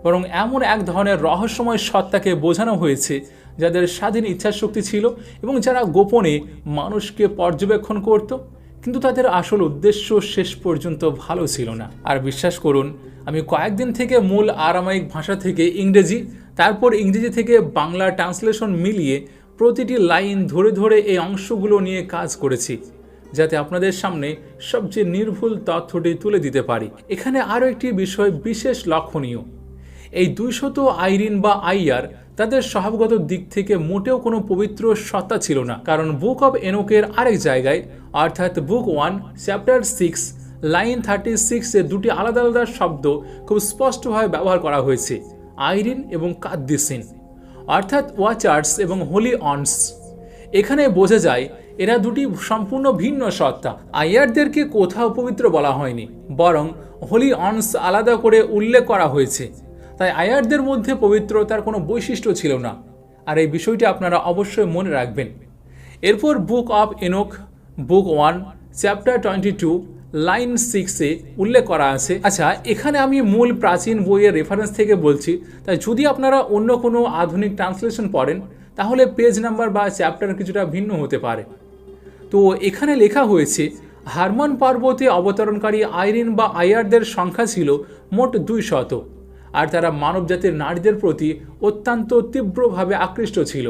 বরং এমন এক ধরনের রহস্যময় সত্তাকে বোঝানো হয়েছে যাদের স্বাধীন ইচ্ছাশক্তি ছিল এবং যারা গোপনে মানুষকে পর্যবেক্ষণ করত, কিন্তু তাদের আসল উদ্দেশ্য শেষ পর্যন্ত ভালো ছিল না। আর বিশ্বাস করুন, আমি কয়েকদিন থেকে মূল আরামাইক ভাষা থেকে ইংরেজি, তারপর ইংরেজি থেকে বাংলা ট্রান্সলেশন মিলিয়ে প্রতিটি লাইন ধরে ধরে এই অংশগুলো নিয়ে কাজ করেছি, যাতে আপনাদের সামনে সবচেয়ে নির্ভুল তথ্যটি তুলে দিতে পারি। এখানে আরও একটি বিষয় বিশেষ লক্ষণীয়। এই 200 আইরিন বা আইয়ার তাদের স্বভাবগত দিক থেকে মোটেও কোনো পবিত্র সত্তা ছিল না। কারণ বুক অব এনোকের আরেক জায়গায় অর্থাৎ বুক 1 চ্যাপ্টার 6 লাইন 36 এ দুটি আলাদা আলাদা শব্দ খুব স্পষ্টভাবে ব্যবহার করা হয়েছে, আইরিন এবং কাদ্দিসিন, অর্থাৎ ওয়াচার্স এবং হোলি অনস। এখানে বোঝা যায় এরা দুটি সম্পূর্ণ ভিন্ন সত্তা। আইয়ারদেরকে কোথাও পবিত্র বলা হয়নি, বরং হোলি অনস আলাদা করে উল্লেখ করা হয়েছে। তাই আয়ারদের মধ্যে পবিত্রতার কোনো বৈশিষ্ট্য ছিল না, আর এই বিষয়টি আপনারা অবশ্যই মনে রাখবেন। এরপর বুক of Enoch book 1 chapter 22 line 6 উল্লেখ করা আছে। আচ্ছা, এখানে আমি মূল প্রাচীন বইয়ের রেফারেন্স থেকে বলছি, তাই যদি আপনারা অন্য কোনো আধুনিক ট্রান্সলেশন পড়েন তাহলে পেজ নাম্বার বা চ্যাপ্টার কিছুটা ভিন্ন হতে পারে। তো এখানে লেখা হয়েছে, হারমন পর্বতে অবতরণকারী আইরিন বা আয়ারদের সংখ্যা ছিল মোট 200, আর তারা মানবজাতির নারীদের প্রতি অত্যন্ত তীব্রভাবে আকৃষ্ট ছিল।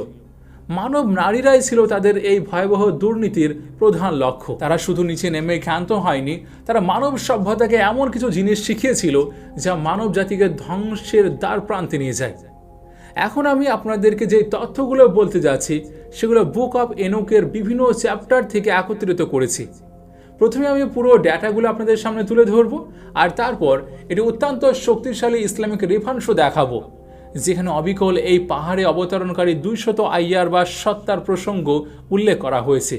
মানব নারীরাই ছিল তাদের এই ভয়াবহ দুর্নীতির প্রধান লক্ষ্য। তারা শুধু নিচে নেমে ক্ষান্ত হয়নি, তারা মানব সভ্যতাকে এমন কিছু জিনিস শিখিয়েছিল যা মানব জাতিকে ধ্বংসের দ্বার প্রান্তে নিয়ে যায়। এখন আমি আপনাদেরকে যে তথ্যগুলো বলতে যাচ্ছি সেগুলো বুক অফ এনোকের বিভিন্ন চ্যাপ্টার থেকে একত্রিত করেছি। প্রথমে আমি পুরো ডেটাগুলো আপনাদের সামনে তুলে ধরব, আর তারপর এটি অত্যন্ত শক্তিশালী ইসলামিক রেফারেন্সও দেখাবো, যেখানে অবিকল এই পাহাড়ে অবতরণকারী 200 আইয়ার বা সত্তার প্রসঙ্গ উল্লেখ করা হয়েছে।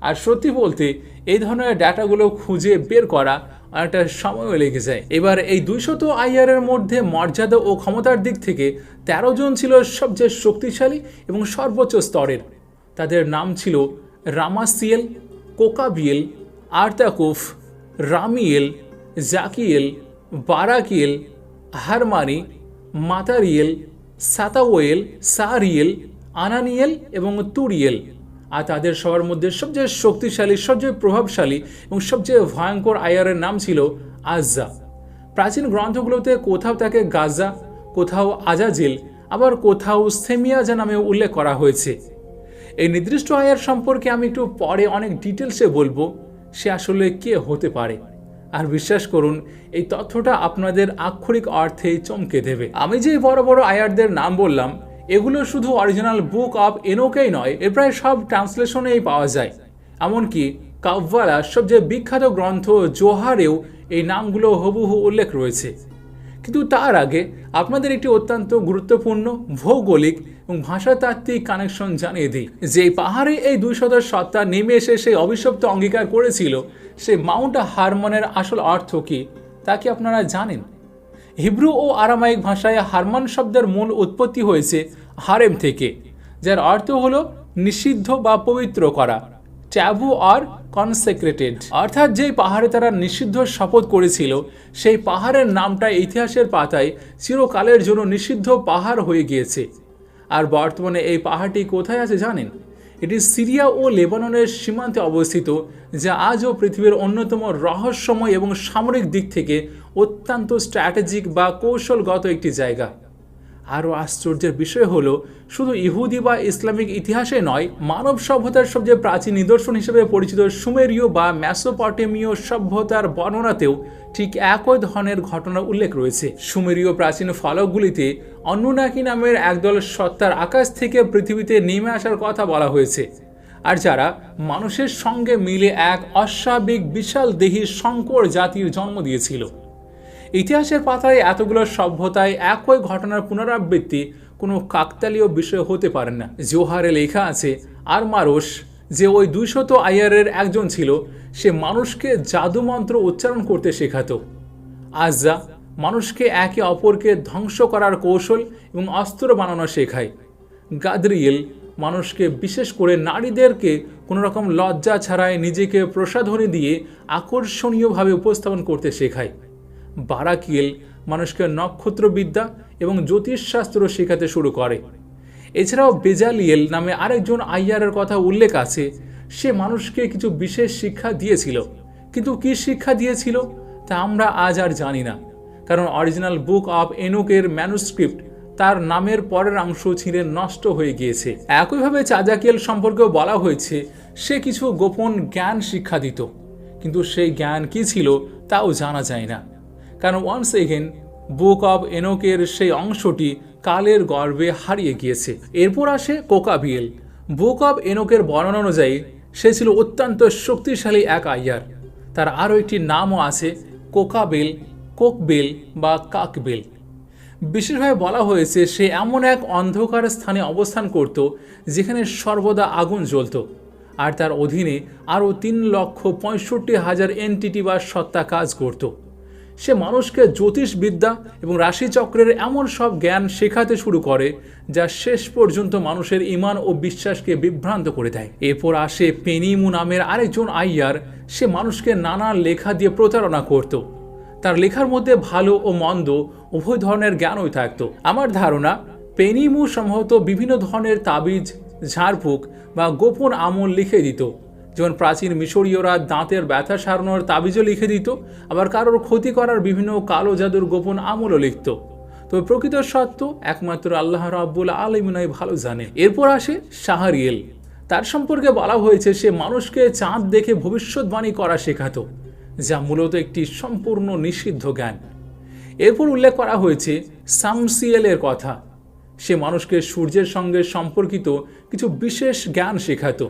আর সত্যি বলতে এই ধরনের ডেটাগুলো খুঁজে বের করা অনেকটা সময়ও লেগে যায়। এবার এই 200 আইয়ারের মধ্যে মর্যাদা ও ক্ষমতার দিক থেকে 13 জন ছিল সবচেয়ে শক্তিশালী এবং সর্বোচ্চ স্তরের। তাদের নাম ছিল রামাসিয়েল, কোকাবিয়েল, আর্তাকুফ, রামিয়েল, জাকিয়েল, বারাকিয়েল, হারমানি, মাতারিয়েল, সাতাওয়েল, সারিয়েল, আনানিয়েল এবং তুরিয়েল। আর তাদের সবার মধ্যে সবচেয়ে শক্তিশালী, সবচেয়ে প্রভাবশালী এবং সবচেয়ে ভয়ঙ্কর আয়ারের নাম ছিল আজ্জা। প্রাচীন গ্রন্থগুলোতে কোথাও তাকে গাজা, কোথাও আজাজিল, আবার কোথাও সেমিয়াজা নামে উল্লেখ করা হয়েছে। এই নির্দিষ্ট আয়ার সম্পর্কে আমি একটু পরে অনেক ডিটেলসে বলবো সে আসলে কে হতে পারে। আর বিশ্বাস করুন, এই তথ্যটা আপনাদের আক্ষরিক অর্থেই চমকে দেবে। আমি যে বড় বড় আয়ারদের নাম বললাম এগুলো শুধু অরিজিনাল বুক অফ এনোকেই নয়, এর প্রায় সব ট্রান্সলেশনেই পাওয়া যায়। এমনকি কাব্বালা সবচেয়ে বিখ্যাত গ্রন্থ জোহারেও এই নামগুলো হুবহু উল্লেখ রয়েছে। কিন্তু তার আগে আপনাদের একটি অত্যন্ত গুরুত্বপূর্ণ ভৌগোলিক এবং ভাষাতাত্ত্বিক কানেকশন জানিয়ে দিই, যে পাহাড়ে এই 200 সত্তা নেমে এসে সেই অভিশপ্ত অঙ্গীকার করেছিল সেই মাউন্ট হারমনের আসল অর্থ কি তা কি আপনারা জানেন? হিব্রু ও আরামাইক ভাষায় হারমান শব্দের মূল উৎপত্তি হয়েছে হারেম থেকে, যার অর্থ হলো নিষিদ্ধ বা পবিত্র করা। ট্যাবু আর কনসেক্রেটেড, অর্থাৎ যেই পাহাড়ে তারা নিষিদ্ধ শপথ করেছিল সেই পাহাড়ের নামটা ইতিহাসের পাতায় চিরকালের জন্য নিষিদ্ধ পাহাড় হয়ে গিয়েছে। আর বর্তমানে এই পাহাড়টি কোথায় আছে জানেন? এটি সিরিয়া ও লেবাননের সীমান্তে অবস্থিত, যা আজও পৃথিবীর অন্যতম রহস্যময় এবং সামরিক দিক থেকে অত্যন্ত স্ট্র্যাটেজিক বা কৌশলগত একটি জায়গা। আরও আশ্চর্যের বিষয় হলো, শুধু ইহুদি বা ইসলামিক ইতিহাসে নয়, মানব সভ্যতার সবচেয়ে প্রাচীন নিদর্শন হিসেবে পরিচিত সুমেরীয় বা মেসোপটেমীয় সভ্যতার বর্ণনাতেও ঠিক একই ধরনের ঘটনার উল্লেখ রয়েছে। সুমেরীয় প্রাচীন ফলকগুলিতে অন্নুনাকি নামের একদল সত্তার আকাশ থেকে পৃথিবীতে নেমে আসার কথা বলা হয়েছে, আর যারা মানুষের সঙ্গে মিলে এক অস্বাভাবিক বিশাল দেহী শঙ্কর জাতির জন্ম দিয়েছিল। ইতিহাসের পাতায় এতগুলো সভ্যতায় একই ঘটনার পুনরাবৃত্তি কোনো কাকতালীয় বিষয় হতে পারে না। জোহারে লেখা আছে, আর মারোস, যে ওই 200 আইয়ারের একজন ছিল, সে মানুষকে জাদুমন্ত্র উচ্চারণ করতে শেখাতো। আজ্জা মানুষকে একে অপরকে ধ্বংস করার কৌশল এবং অস্ত্র বানানো শেখায়। গাদরিয়েল মানুষকে, বিশেষ করে নারীদেরকে, কোনো রকম লজ্জা ছাড়াই নিজেকে প্রসাধনী দিয়ে আকর্ষণীয়ভাবে উপস্থাপন করতে শেখায়। বারাকিয়েল মানুষকে নক্ষত্রবিদ্যা এবং জ্যোতিষশাস্ত্র শেখাতে শুরু করে। এছাড়াও বেজালিয়েল নামে আরেকজন আইয়ারের কথা উল্লেখ আছে। সে মানুষকে কিছু বিশেষ শিক্ষা দিয়েছিল, কিন্তু কি শিক্ষা দিয়েছিল তা আমরা আজ আর জানি না, কারণ অরিজিনাল বুক অব এনোকের ম্যানুস্ক্রিপ্ট তার নামের পরের অংশ ছিঁড়ে নষ্ট হয়ে গিয়েছে। একইভাবে চাজাকিয়েল সম্পর্কেও বলা হয়েছে সে কিছু গোপন জ্ঞান শিক্ষা দিত, কিন্তু সেই জ্ঞান কি ছিল তাও জানা যায় না, কারণ ওয়ান্স এগেন বুক অব এনোকের সেই অংশটি কালের গর্ভে হারিয়ে গিয়েছে। এরপর আসে কোকাবিয়েল। বুক অব এনোকের বর্ণনা অনুযায়ী সে ছিল অত্যন্ত শক্তিশালী এক আইয়ার। তার আরও একটি নামও আছে, কোকাবেল, কোকবেল বা কাকবেল। বিশেষভাবে বলা হয়েছে সে এমন এক অন্ধকার স্থানে অবস্থান করত যেখানে সর্বদা আগুন জ্বলত, আর তার অধীনে আরও 3,65,000 এনটিটি বা সত্তা কাজ করত। সে মানুষকে জ্যোতিষবিদ্যা এবং রাশিচক্রের এমন সব জ্ঞান শেখাতে শুরু করে যা শেষ পর্যন্ত মানুষের ঈমান ও বিশ্বাসকে বিভ্রান্ত করে দেয়। এরপর আসে পেনিমু নামের আরেকজন আইয়ার। সে মানুষকে নানা লেখা দিয়ে প্রতারণা করত। তার লেখার মধ্যে ভালো ও মন্দ উভয় ধরনের জ্ঞানই থাকত। আমার ধারণা পেনিমু সম্ভবত বিভিন্ন ধরনের তাবিজ, ঝাড়ফুঁক বা গোপন আমল লিখে দিত, যেমন প্রাচীন মিশরীয়রা দাঁতের ব্যথা সারানোর তাবিজও লিখে দিত, আবার কারোর ক্ষতি করার বিভিন্ন কালো জাদুর গোপন আমলও লিখত। তবে প্রকৃত সত্য একমাত্র আল্লাহ রাব্বুল আলামিনই ভালো জানে। এরপর আসে শাহরিয়েল। তার সম্পর্কে বলা হয়েছে সে মানুষকে চাঁদ দেখে ভবিষ্যৎবাণী করা শেখাতো, যা মূলত একটি সম্পূর্ণ নিষিদ্ধ জ্ঞান। এরপর উল্লেখ করা হয়েছে সামসিয়েলের কথা। সে মানুষকে সূর্যের সঙ্গে সম্পর্কিত কিছু বিশেষ জ্ঞান শেখাতো।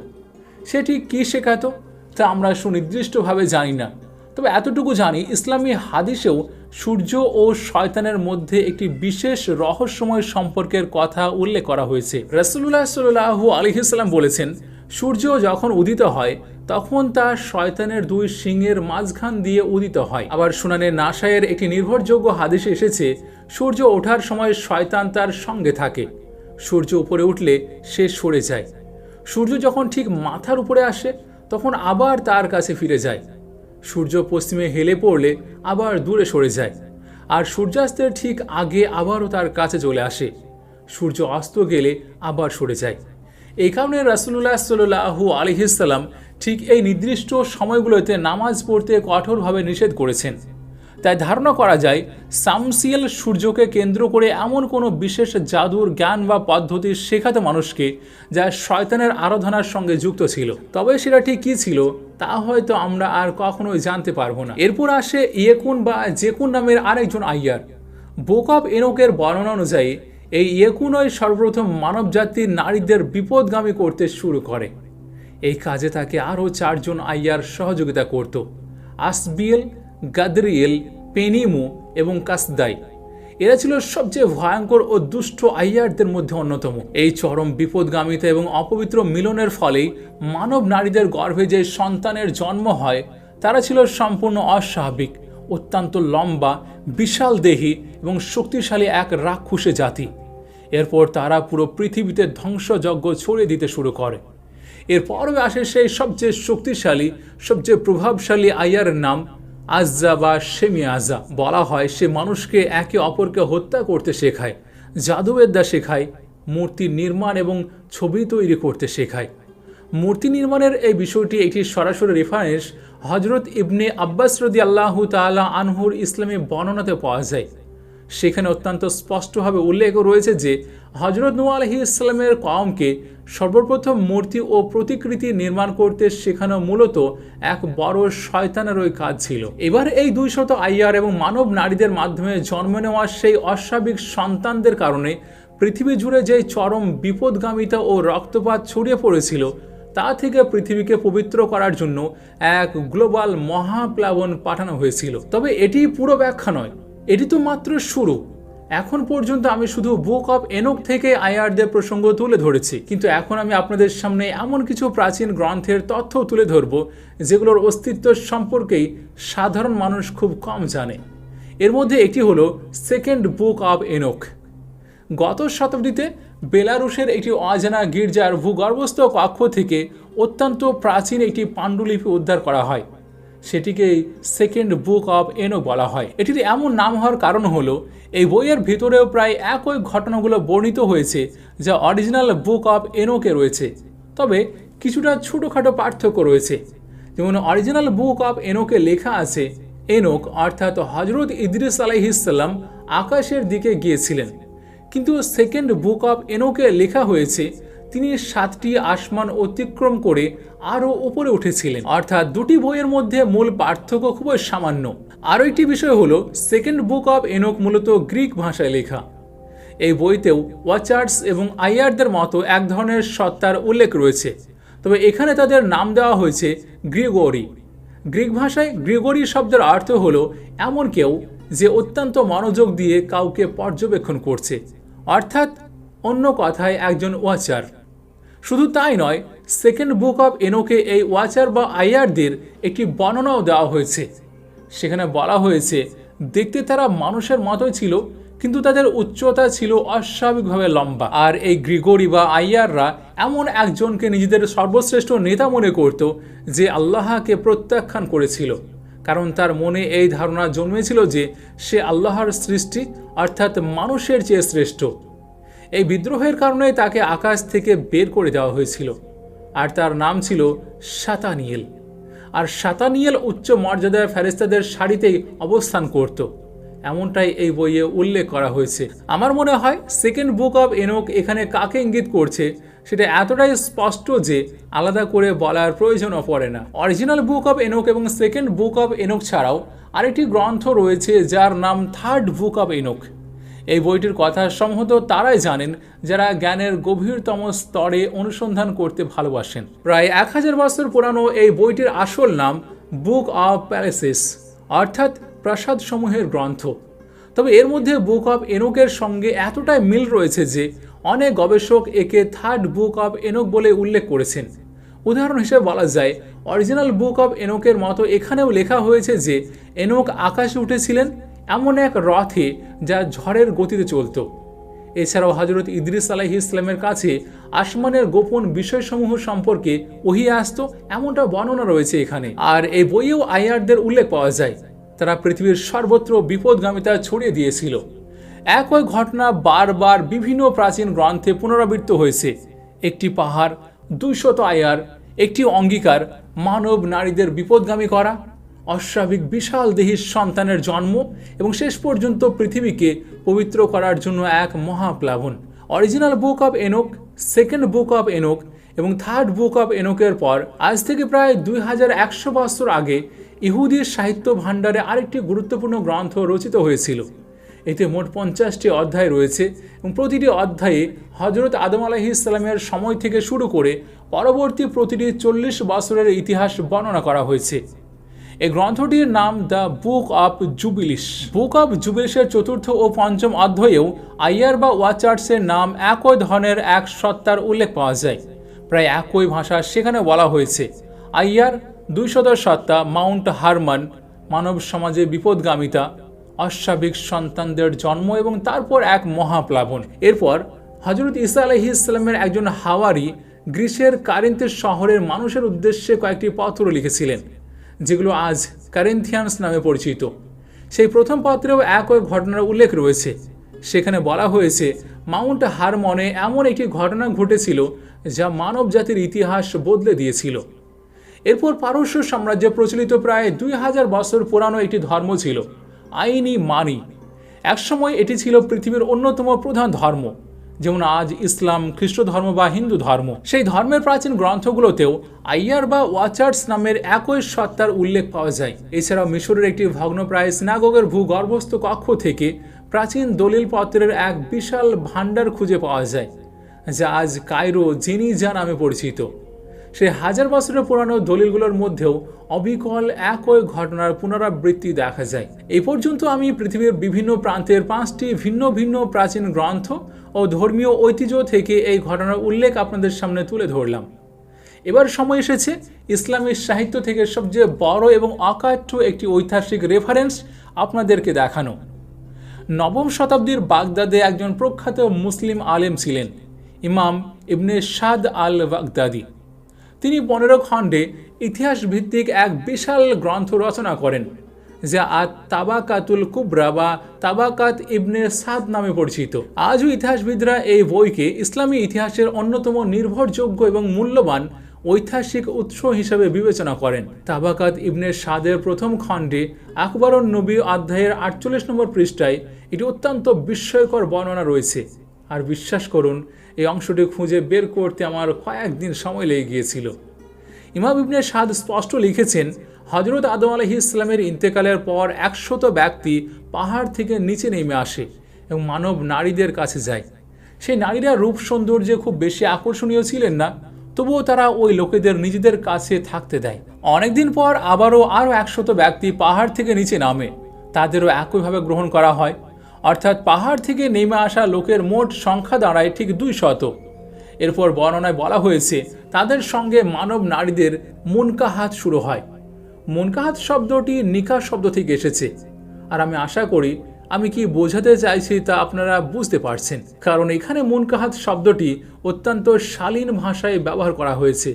সে ঠিক কী শেখাতো তা আমরা সুনির্দিষ্টভাবে জানি না, তবে এতটুকু জানি ইসলামী হাদিসেও সূর্য ও শয়তানের মধ্যে একটি বিশেষ রহস্যময় সম্পর্কের কথা উল্লেখ করা হয়েছে। রাসূলুল্লাহ সাল্লাল্লাহু আলাইহি ওয়াসাল্লাম বলেছেন, সূর্য যখন উদিত হয় তখন তা শয়তানের 2 শিংয়ের মাঝখান দিয়ে উদিত হয়। আবার সুনানে নাসায়ের একটি নির্ভরযোগ্য হাদিসে এসেছে, সূর্য ওঠার সময় শয়তান তার সঙ্গে থাকে, সূর্য উপরে উঠলে সে সরে যায়। সূর্য যখন ঠিক মাথার উপরে আসে তখন আবার তার কাছে ফিরে যায়। সূর্য পশ্চিমে হেলে পড়লে আবার দূরে সরে যায়, আর সূর্যাস্তের ঠিক আগে আবারও তার কাছে চলে আসে। সূর্য অস্ত গেলে আবার সরে যায়। এই কারণে রাসূলুল্লাহ সাল্লাল্লাহু আলাইহি ওয়াসাল্লাম ঠিক এই নির্দিষ্ট সময়গুলোতে নামাজ পড়তে কঠোরভাবে নিষেধ করেছেন। তাই ধারণা করা যায় সামসিয়েল সূর্যকে কেন্দ্র করে এমন কোনো বিশেষ জাদুর জ্ঞান বা পদ্ধতি শেখাতো মানুষকে, যা শয়তানের আরাধনার সঙ্গে যুক্ত ছিল। তবে সেটা ঠিক কী ছিল তা হয়তো আমরা আর কখনোই জানতে পারবো না। এরপর আসে ইয়েকুন বা জেকুন নামের আরেকজন আইয়ার। বুক অব এনোকের বর্ণনা অনুযায়ী এই ইয়েকুনই সর্বপ্রথম মানবজাতির নারীদের বিপদগামী করতে শুরু করে। এই কাজে তাকে আরও 4 জন আইয়ার সহযোগিতা করত, আসবিয়েল, গাদরিয়েল, পেনিমু এবং কাসদাই। এরা ছিল সবচেয়ে ভয়ঙ্কর ও দুষ্ট আইয়ারদের মধ্যে অন্যতম। এই চরম বিপদগামিতা এবং অপবিত্র মিলনের ফলেই মানব নারীদের গর্ভে যে সন্তানের জন্ম হয় তারা ছিল সম্পূর্ণ অস্বাভাবিক, অত্যন্ত লম্বা, বিশাল দেহী এবং শক্তিশালী এক রাক্ষসে জাতি। এরপর তারা পুরো পৃথিবীতে ধ্বংসযজ্ঞ ছড়িয়ে দিতে শুরু করে। এরপরও আসে সেই সবচেয়ে শক্তিশালী, সবচেয়ে প্রভাবশালী আইয়ার নাম আজ্জা বা শেমিয়াজা। বলা হয় সে মানুষকে একে অপরকে হত্যা করতে শেখায়, জাদুবিদ্যা শেখায়, মূর্তি নির্মাণ এবং ছবি তৈরি করতে শেখায়। মূর্তি নির্মাণের এই বিষয়টি একটি সরাসরি রেফারেন্স হজরত ইবনে আব্বাস রাদিয়াল্লাহু তাআলা আনহুর ইসলামী বর্ণনাতে পাওয়া যায়। সেখানে অত্যন্ত স্পষ্টভাবে উল্লেখ রয়েছে যে হজরত নূহ আলাইহিস সালামের কওমকে সর্বপ্রথম মূর্তি ও প্রতিকৃতি নির্মাণ করতে শেখানো মূলত এক বড় শয়তানেরই কাজ ছিল। এবার এই 200 আইয়ার এবং মানব নারীদের মাধ্যমে জন্ম নেওয়া সেই অস্বাভাবিক সন্তানদের কারণে পৃথিবী জুড়ে যে চরম বিপদগামিতা ও রক্তপাত ছড়িয়ে পড়েছিল, তা থেকে পৃথিবীকে পবিত্র করার জন্য এক গ্লোবাল মহাপ্লাবন পাঠানো হয়েছিল। তবে এটি পুরো ব্যাখ্যা নয়, এটি তো মাত্র শুরু। এখন পর্যন্ত আমি শুধু বুক অফ এনোক থেকে আইয়ারদের প্রসঙ্গ তুলে ধরেছি, কিন্তু এখন আমি আপনাদের সামনে এমন কিছু প্রাচীন গ্রন্থের তথ্য তুলে ধরব যেগুলোর অস্তিত্ব সম্পর্কেই সাধারণ মানুষ খুব কম জানে। এর মধ্যে একটি হলো সেকেন্ড বুক অফ এনোক। গত শতাব্দীতে বেলারুশের একটি অজানা গির্জার ভূগর্ভস্থ কক্ষ থেকে অত্যন্ত প্রাচীন একটি পাণ্ডুলিপি উদ্ধার করা হয়। সেটিকে সেকেন্ড বুক অফ এনোক বলা হয়। এটির এমন নাম হওয়ার কারণ হলো এই বইয়ের ভিতরেও প্রায় একই ঘটনাগুলো বর্ণিত হয়েছে যা অরিজিনাল বুক অফ এনোকে রয়েছে, তবে কিছুটা ছোটোখাটো পার্থক্য রয়েছে। যেমন অরিজিনাল বুক অফ এনোকে লেখা আছে এনোক অর্থাৎ হজরত ইদ্রিস আলাইহিস সালাম আকাশের দিকে গিয়েছিলেন, কিন্তু সেকেন্ড বুক অফ এনোকে লেখা হয়েছে তিনি 7টি আসমান অতিক্রম করে আরও উপরে উঠেছিলেন। অর্থাৎ দুটি বইয়ের মধ্যে মূল পার্থক্য খুবই সামান্য। আরও একটি বিষয় হলো সেকেন্ড বুক অফ এনোক মূলত গ্রিক ভাষায় লেখা। এই বইতেও ওয়াচার্স এবং আইয়ারদের মতো এক ধরনের সত্তার উল্লেখ রয়েছে, তবে এখানে তাদের নাম দেওয়া হয়েছে গ্রিগরি। গ্রিক ভাষায় গ্রিগরি শব্দের অর্থ হলো এমন কেউ যে অত্যন্ত মনোযোগ দিয়ে কাউকে পর্যবেক্ষণ করছে, অর্থাৎ অন্য কথায় একজন ওয়াচার। শুধু তাই নয়, সেকেন্ড বুক অফ এনোকে এই ওয়াচার বা আইয়ারদের একটি বর্ণনাও দেওয়া হয়েছে। সেখানে বলা হয়েছে দেখতে তারা মানুষের মতোই ছিল, কিন্তু তাদের উচ্চতা ছিল অস্বাভাবিকভাবে লম্বা। আর এই গ্রিগরি বা আইয়াররা এমন একজনকে নিজেদের সর্বশ্রেষ্ঠ নেতা মনে করত যে আল্লাহকে প্রত্যাখ্যান করেছিল, কারণ তার মনে এই ধারণা জন্মেছিল যে সে আল্লাহর সৃষ্টি অর্থাৎ মানুষের চেয়ে শ্রেষ্ঠ। এই বিদ্রোহের কারণে তাকে আকাশ থেকে বের করে দেওয়া হয়েছিল, আর তার নাম ছিল সাতানিয়েল। আর সাতানিয়েল উচ্চ মর্যাদার ফেরেশতাদের সারিতেই অবস্থান করত, এমনটাই এই বইয়ে উল্লেখ করা হয়েছে। আমার মনে হয় সেকেন্ড বুক অফ এনোক এখানে কাকে ইঙ্গিত করছে সেটা এতটাই স্পষ্ট যে আলাদা করে বলার প্রয়োজনও পড়ে না। অরিজিনাল বুক অফ এনোক এবং সেকেন্ড বুক অফ এনোক ছাড়াও আরেকটি গ্রন্থ রয়েছে যার নাম থার্ড বুক অফ এনোক। এই বইটির কথা সম্ভবত তারাই জানেন যারা জ্ঞানের গভীরতম স্তরে অনুসন্ধান করতে ভালোবাসেন। প্রায় 1000 বছর পুরানো এই বইটির আসল নাম বুক অফ প্যালেসেস অর্থাৎ প্রাসাদসমূহের গ্রন্থ। তবে এর মধ্যে বুক অফ এনোকের সঙ্গে এতটাই মিল রয়েছে যে অনেক গবেষক একে থার্ড বুক অফ এনোক বলে উল্লেখ করেছেন। উদাহরণ হিসেবে বলা যায় অরিজিনাল বুক অফ এনোকের মতো এখানেও লেখা হয়েছে যে এনোক আকাশে উঠেছিলেন এমন এক রথে যা ঝড়ের গতিতে চলত। এছাড়াও হজরত ইদ্রিস আলাইহিস সালামের কাছে আসমানের গোপন বিষয়সমূহ সম্পর্কে ওহী আসতো এমনটা বর্ণনা রয়েছে এখানে। আর এই বইয়েও আইয়ারদের উল্লেখ পাওয়া যায়, তারা পৃথিবীর সর্বত্র বিপদগামিতা ছড়িয়ে দিয়েছিল। একই ঘটনা বারবার বিভিন্ন প্রাচীন গ্রন্থে পুনরাবৃত্ত হয়েছে। একটি পাহাড়, 200 আইয়ার, একটি অঙ্গীকার, মানব নারীদের বিপদগামী করা, অস্বাভাবিক বিশাল দেহীর সন্তানের জন্ম এবং শেষ পর্যন্ত পৃথিবীকে পবিত্র করার জন্য এক মহাপ্লাবন। Original book of Enoch, second book of Enoch এবং থার্ড বুক অফ এনোকের পর আজ থেকে প্রায় 2100 বছর আগে ইহুদির সাহিত্য ভাণ্ডারে আরেকটি গুরুত্বপূর্ণ গ্রন্থ রচিত হয়েছিল। এতে মোট 50টি অধ্যায় রয়েছে এবং প্রতিটি অধ্যায়ে হজরত আদম আলাইহিস সালামের সময় থেকে শুরু করে পরবর্তী প্রতিটি 40 বছরের ইতিহাস বর্ণনা করা হয়েছে। এই গ্রন্থটির নাম the book of Jubilees. Book of জুবিলিসের 4র্থ ও 5ম অধ্যায়েও আইয়ার বা ওয়াচার্সের নাম একই ধরনের এক সত্তার উল্লেখ পাওয়া যায়। প্রায় একই ভাষা সেখানে বলা হয়েছে। আইয়ার 200 সত্তা, মাউন্ট হারমান, মানব সমাজে বিপদগামিতা, অস্বাভাবিক সন্তানদের জন্ম এবং তারপর এক মহাপ্লাবন। এরপর হজরত ঈসা আলাইহিস সালামের একজন হাওয়ারি গ্রিসের কারিন্থের শহরের মানুষের উদ্দেশ্যে কয়েকটি পত্র লিখেছিলেন, যেগুলো আজ কারিন্থিয়ান্স নামে পরিচিত। সেই প্রথম পত্রেও একই ঘটনার উল্লেখ রয়েছে। সেখানে বলা হয়েছে মাউন্ট হারমনে এমন একটি ঘটনা ঘটেছিল যা মানব জাতির ইতিহাস বদলে দিয়েছিল। এরপর পারস্য সাম্রাজ্যে প্রচলিত প্রায় 2000 বছর পুরানো একটি ধর্ম ছিল আইনি মানি। একসময় এটি ছিল পৃথিবীর অন্যতম প্রধান ধর্ম, যেমন আজ ইসলাম, খ্রিস্ট ধর্ম বা হিন্দু ধর্ম। সেই ধর্মের প্রাচীন গ্রন্থগুলোতেও আইয়ার বা ওয়াচার্স নামের একই সত্তার উল্লেখ পাওয়া যায়। এছাড়াও মিশরের একটি ভগ্নপ্রায় সিনাগোগের ভূগর্ভস্থ কক্ষ থেকে প্রাচীন দলিলপত্রের এক বিশাল ভাণ্ডার খুঁজে পাওয়া যায়, যা আজ কায়রো জেনিজা নামে পরিচিত। সেই 1000 বছরের পুরানো দলিলগুলোর মধ্যেও অবিকল একই ঘটনার পুনরাবৃত্তি দেখা যায়। এই পর্যন্ত আমি পৃথিবীর বিভিন্ন প্রান্তের 5টি ভিন্ন ভিন্ন প্রাচীন গ্রন্থ ও ধর্মীয় ঐতিহ্য থেকে এই ঘটনার উল্লেখ আপনাদের সামনে তুলে ধরলাম। এবার সময় এসেছে ইসলামী সাহিত্য থেকে সবচেয়ে বড় এবং অকাট্য একটি ঐতিহাসিক রেফারেন্স আপনাদেরকে দেখানো। 9ম শতাব্দীর বাগদাদে একজন প্রখ্যাত মুসলিম আলেম ছিলেন ইমাম ইবনে সাদ আল বাগদাদি। তিনি 15 খণ্ডে ইতিহাস ভিত্তিক এক বিশাল গ্রন্থ রচনা করেন, যা আত তাবাকাতুল কুবরা বা তাবাকাত ইবনে সাদ নামে পরিচিত। আজও ইতিহাসবিদরা এই বইকে ইসলামী ইতিহাসের অন্যতম নির্ভরযোগ্য এবং মূল্যবান ঐতিহাসিক উৎস হিসাবে বিবেচনা করেন। তাবাকাত ইবনে সাদের প্রথম খণ্ডে আকবরুন নবী অধ্যায়ের 48 নম্বর পৃষ্ঠায় এটি অত্যন্ত বিস্ময়কর বর্ণনা রয়েছে। আর বিশ্বাস করুন, এই অংশটি খুঁজে বের করতে আমার কয়েকদিন সময় লেগে গিয়েছিল। ইমাম ইবনে সাদ স্পষ্ট লিখেছেন, হযরত আদম আলাইহিস সালামের ইন্তেকালের পর 100 ব্যক্তি পাহাড় থেকে নিচে নেমে আসে এবং মানব নারীদের কাছে যায়। সেই নারীরা রূপ সৌন্দর্যে খুব বেশি আকর্ষণীয় ছিলেন না, তবুও তারা ওই লোকেদের নিজেদের কাছে থাকতে দেয়। অনেকদিন পর আরও 100 ব্যক্তি পাহাড় থেকে নিচে নামে, তাদেরও একইভাবে গ্রহণ করা হয়। অর্থাৎ পাহাড় থেকে নেমে আসা লোকের মোট সংখ্যা দাঁড়ায় ঠিক 200। এরপর বর্ণনায় বলা হয়েছে তাদের সঙ্গে মানব নারীদের মুনকাহাত শুরু হয়। মুনকাহাত শব্দটি নিকাহ শব্দ থেকে এসেছে। আর আমি আশা করি আমি কি বোঝাতে চাইছি তা আপনারা বুঝতে পারছেন, কারণ এখানে মুনকাহাত শব্দটি অত্যন্ত শালীন ভাষায় ব্যবহার করা হয়েছে।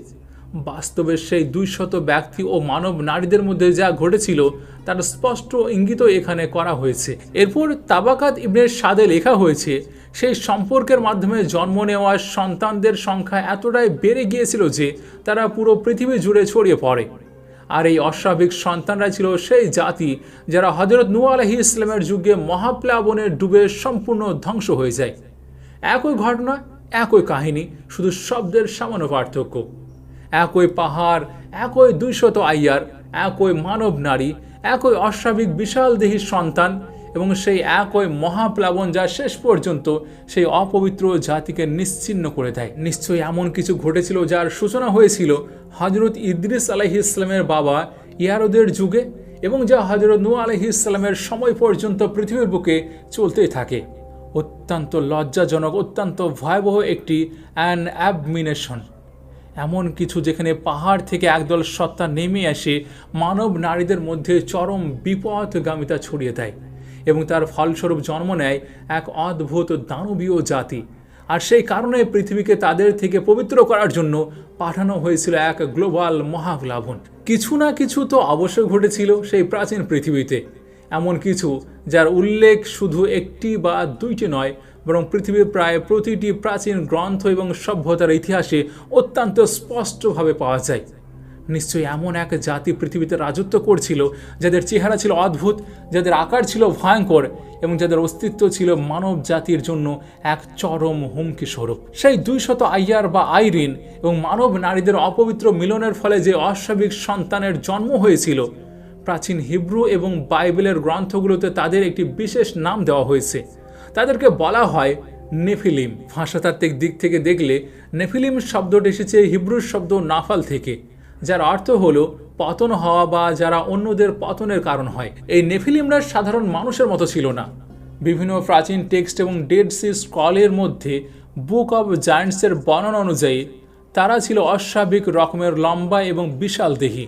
বাস্তবে সেই 200 ব্যক্তি ও মানব নারীদের মধ্যে যা ঘটেছিল তার স্পষ্ট ইঙ্গিত এখানে করা হয়েছে। এরপর তাবাকাত ইবনে সাদে লেখা হয়েছে, সেই সম্পর্কের মাধ্যমে জন্ম নেওয়া সন্তানদের সংখ্যা এতটাই বেড়ে গিয়েছিল যে তারা পুরো পৃথিবী জুড়ে ছড়িয়ে পড়ে। আর এই অস্বাভাবিক সন্তানরা ছিল সেই জাতি যারা হযরত নূহ আলাইহিস সালামের যুগে মহাপ্লাবনে ডুবে সম্পূর্ণ ধ্বংস হয়ে যায়। একই ঘটনা, একই কাহিনী, শুধু শব্দের সামান্য পার্থক্য। একই পাহাড়, একই 200 আইয়ার, একই মানব নারী, একই অস্বাভাবিক বিশাল দেহী সন্তান এবং সেই একই মহাপ্লাবন যা শেষ পর্যন্ত সেই অপবিত্র জাতিকে নিশ্চিহ্ন করে দেয়। নিশ্চয়ই এমন কিছু ঘটেছিল যার সূচনা হয়েছিল হযরত ইদ্রিস আলাইহিস সালামের বাবা ইয়ারদের যুগে এবং যা হযরত নূহ আলাইহিস সালামের সময় পর্যন্ত পৃথিবীর বুকে চলতেই থাকে। অত্যন্ত লজ্জাজনক, অত্যন্ত ভয়াবহ একটি অ্যাবমিনেশন। এমন কিছু যেখানে পাহাড় থেকে একদল সত্তা নেমে এসে মানব নারীদের মধ্যে চরম বিপদগামিতা ছড়িয়ে দেয় এবং তার ফলস্বরূপ জন্ম নেয় এক অদ্ভুত দানবীয় জাতি। আর সেই কারণে পৃথিবীকে তাদের থেকে পবিত্র করার জন্য পাঠানো হয়েছিল এক গ্লোবাল মহাপ্লাবন। কিছু না কিছু তো অবশ্যই ঘটেছিল সেই প্রাচীন পৃথিবীতে, এমন কিছু যার উল্লেখ শুধু একটি বা দুইটি নয়, বরং পৃথিবীর প্রায় প্রতিটি প্রাচীন গ্রন্থ এবং সভ্যতার ইতিহাসে অত্যন্ত স্পষ্টভাবে পাওয়া যায়। নিশ্চয়ই এমন এক জাতি পৃথিবীতে রাজত্ব করছিল যাদের চেহারা ছিল অদ্ভুত, যাদের আকার ছিল ভয়ঙ্কর এবং যাদের অস্তিত্ব ছিল মানব জাতির জন্য এক চরম হুমকি স্বরূপ। সেই 200 আইয়ার বা আইরিন এবং মানব নারীদের অপবিত্র মিলনের ফলে যে অস্বাভাবিক সন্তানের জন্ম হয়েছিল, প্রাচীন হিব্রু এবং বাইবেলের গ্রন্থগুলোতে তাদের একটি বিশেষ নাম দেওয়া হয়েছে। তাদেরকে বলা হয় নেফিলিম। ভাষাতাত্ত্বিক দিক থেকে দেখলে নেফিলিম শব্দটি এসেছে হিব্রুর শব্দ নাফাল থেকে, যার অর্থ হলো পতন হওয়া বা যারা অন্যদের পতনের কারণ হয়। এই নেফিলিমরা সাধারণ মানুষের মতো ছিল না। বিভিন্ন প্রাচীন টেক্সট এবং ডেড সি স্ক্রলের মধ্যে বুক অব জায়ান্টসের বর্ণনা অনুযায়ী তারা ছিল অস্বাভাবিক রকমের লম্বা এবং বিশাল দেহী।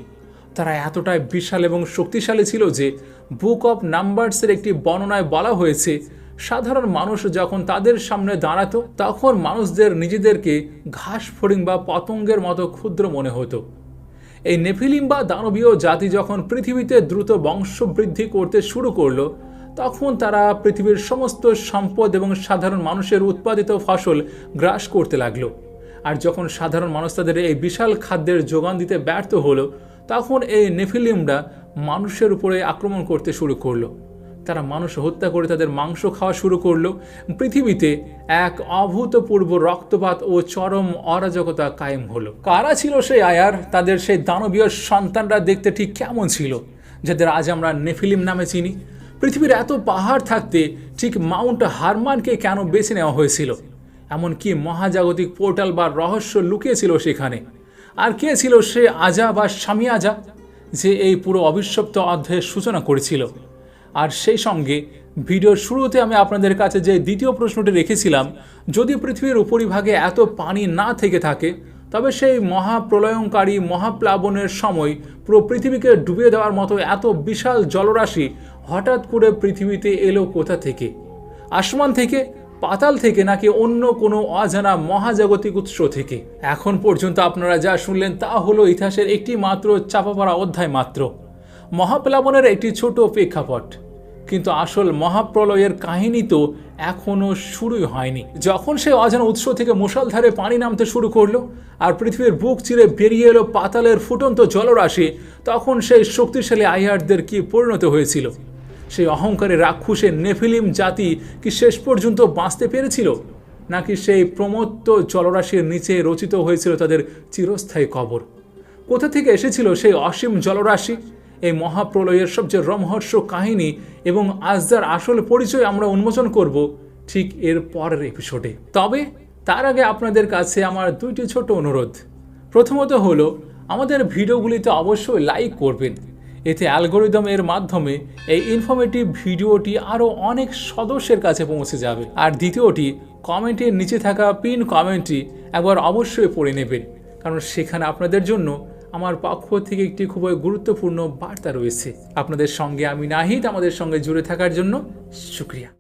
তারা এতটাই বিশাল এবং শক্তিশালী ছিল যে বুক অব নাম্বারসের একটি বর্ণনায় বলা হয়েছে সাধারণ মানুষ যখন তাদের সামনে দাঁড়াতো তখন মানুষদের নিজেদেরকে ঘাস ফড়িং বা পতঙ্গের মতো ক্ষুদ্র মনে হতো। এই নেফিলিম বা দানবীয় জাতি যখন পৃথিবীতে দ্রুত বংশবৃদ্ধি করতে শুরু করলো তখন তারা পৃথিবীর সমস্ত সম্পদ এবং সাধারণ মানুষের উৎপাদিত ফসল গ্রাস করতে লাগলো। আর যখন সাধারণ মানুষ তাদের এই বিশাল খাদ্যের যোগান দিতে ব্যর্থ হলো তখন এই নেফিলিমরা মানুষের উপরে আক্রমণ করতে শুরু করলো। তারা মানুষ হত্যা করে তাদের মাংস খাওয়া শুরু করলো। পৃথিবীতে এক অভূতপূর্ব রক্তপাত ও চরম অরাজকতা কায়েম হলো। কারা ছিল সেই আয়ার? তাদের সেই দানবীয় সন্তানরা দেখতে ঠিক কেমন ছিল যাদের আজ আমরা নেফিলিম নামে চিনি? পৃথিবীর এত পাহাড় থাকতে ঠিক মাউন্ট হারমানকে কেন বেছে নেওয়া হয়েছিল? এমনকি মহাজাগতিক পোর্টাল বা রহস্য লুকিয়েছিল সেখানে? আর কে ছিল সে আজা বা স্বামী আজা যে এই পুরো অবিশ্বপ্ত অধ্যায়ের সূচনা করেছিল? আর সেই সঙ্গে ভিডিওর শুরুতে আমি আপনাদের কাছে যে দ্বিতীয় প্রশ্নটি রেখেছিলাম, যদি পৃথিবীর উপরিভাগে এত পানি না থেকে থাকে তবে সেই মহাপ্রলয়ঙ্কারী মহাপ্লাবনের সময় পুরো পৃথিবীকে ডুবিয়ে দেওয়ার মতো এত বিশাল জলরাশি হঠাৎ করে পৃথিবীতে এলো কোথা থেকে? আসমান থেকে, পাতাল থেকে, নাকি অন্য কোনো অজানা মহাজাগতিক উৎস থেকে? এখন পর্যন্ত আপনারা যা শুনলেন তা হলো ইতিহাসের একটি মাত্র চাপা পড়া অধ্যায় মাত্র, মহাপ্লাবনের একটি ছোট প্রেক্ষাপট। কিন্তু আসল মহাপ্রলয়ের কাহিনী তো এখনো শুরুই হয়নি। যখন সে অজানা উৎস থেকে মুষলধারে পানি নামতে শুরু করলো আর পৃথিবীর বুক চিরে বেরিয়ে এলো পাতালের ফুটন্ত জলরাশি, তখন সেই শক্তিশালী আইয়ারদের কি পরিণত হয়েছিল? সেই অহংকারী রাক্ষসের নেফিলিম জাতি কি শেষ পর্যন্ত বাঁচতে পেরেছিল, নাকি সেই প্রমত্ত জলরাশির নিচে রচিত হয়েছিল তাদের চিরস্থায়ী কবর? কোথা থেকে এসেছিল সেই অসীম জলরাশি? এই মহাপ্রলয়ের সবচেয়ে রোমহর্ষ কাহিনী এবং আজ যার আসল পরিচয় আমরা উন্মোচন করব ঠিক এর পরের এপিসোডে। তবে তার আগে আপনাদের কাছে আমার দুইটি ছোট অনুরোধ। প্রথমত হলো, আমাদের ভিডিওগুলিতে অবশ্যই লাইক করবেন, এতে অ্যালগোরিদমের মাধ্যমে এই ইনফরমেটিভ ভিডিওটি আরও অনেক সদস্যের কাছে পৌঁছে যাবে। আর দ্বিতীয়টি, কমেন্টের নিচে থাকা পিন কমেন্টটি একবার অবশ্যই পড়ে নেবেন, কারণ সেখানে আপনাদের জন্য আমার পক্ষ থেকে একটি খুবই গুরুত্বপূর্ণ বার্তা রয়েছে। আপনাদের সঙ্গে আমি নাহিদ, আমাদের সঙ্গে জুড়ে থাকার জন্য শুকরিয়া।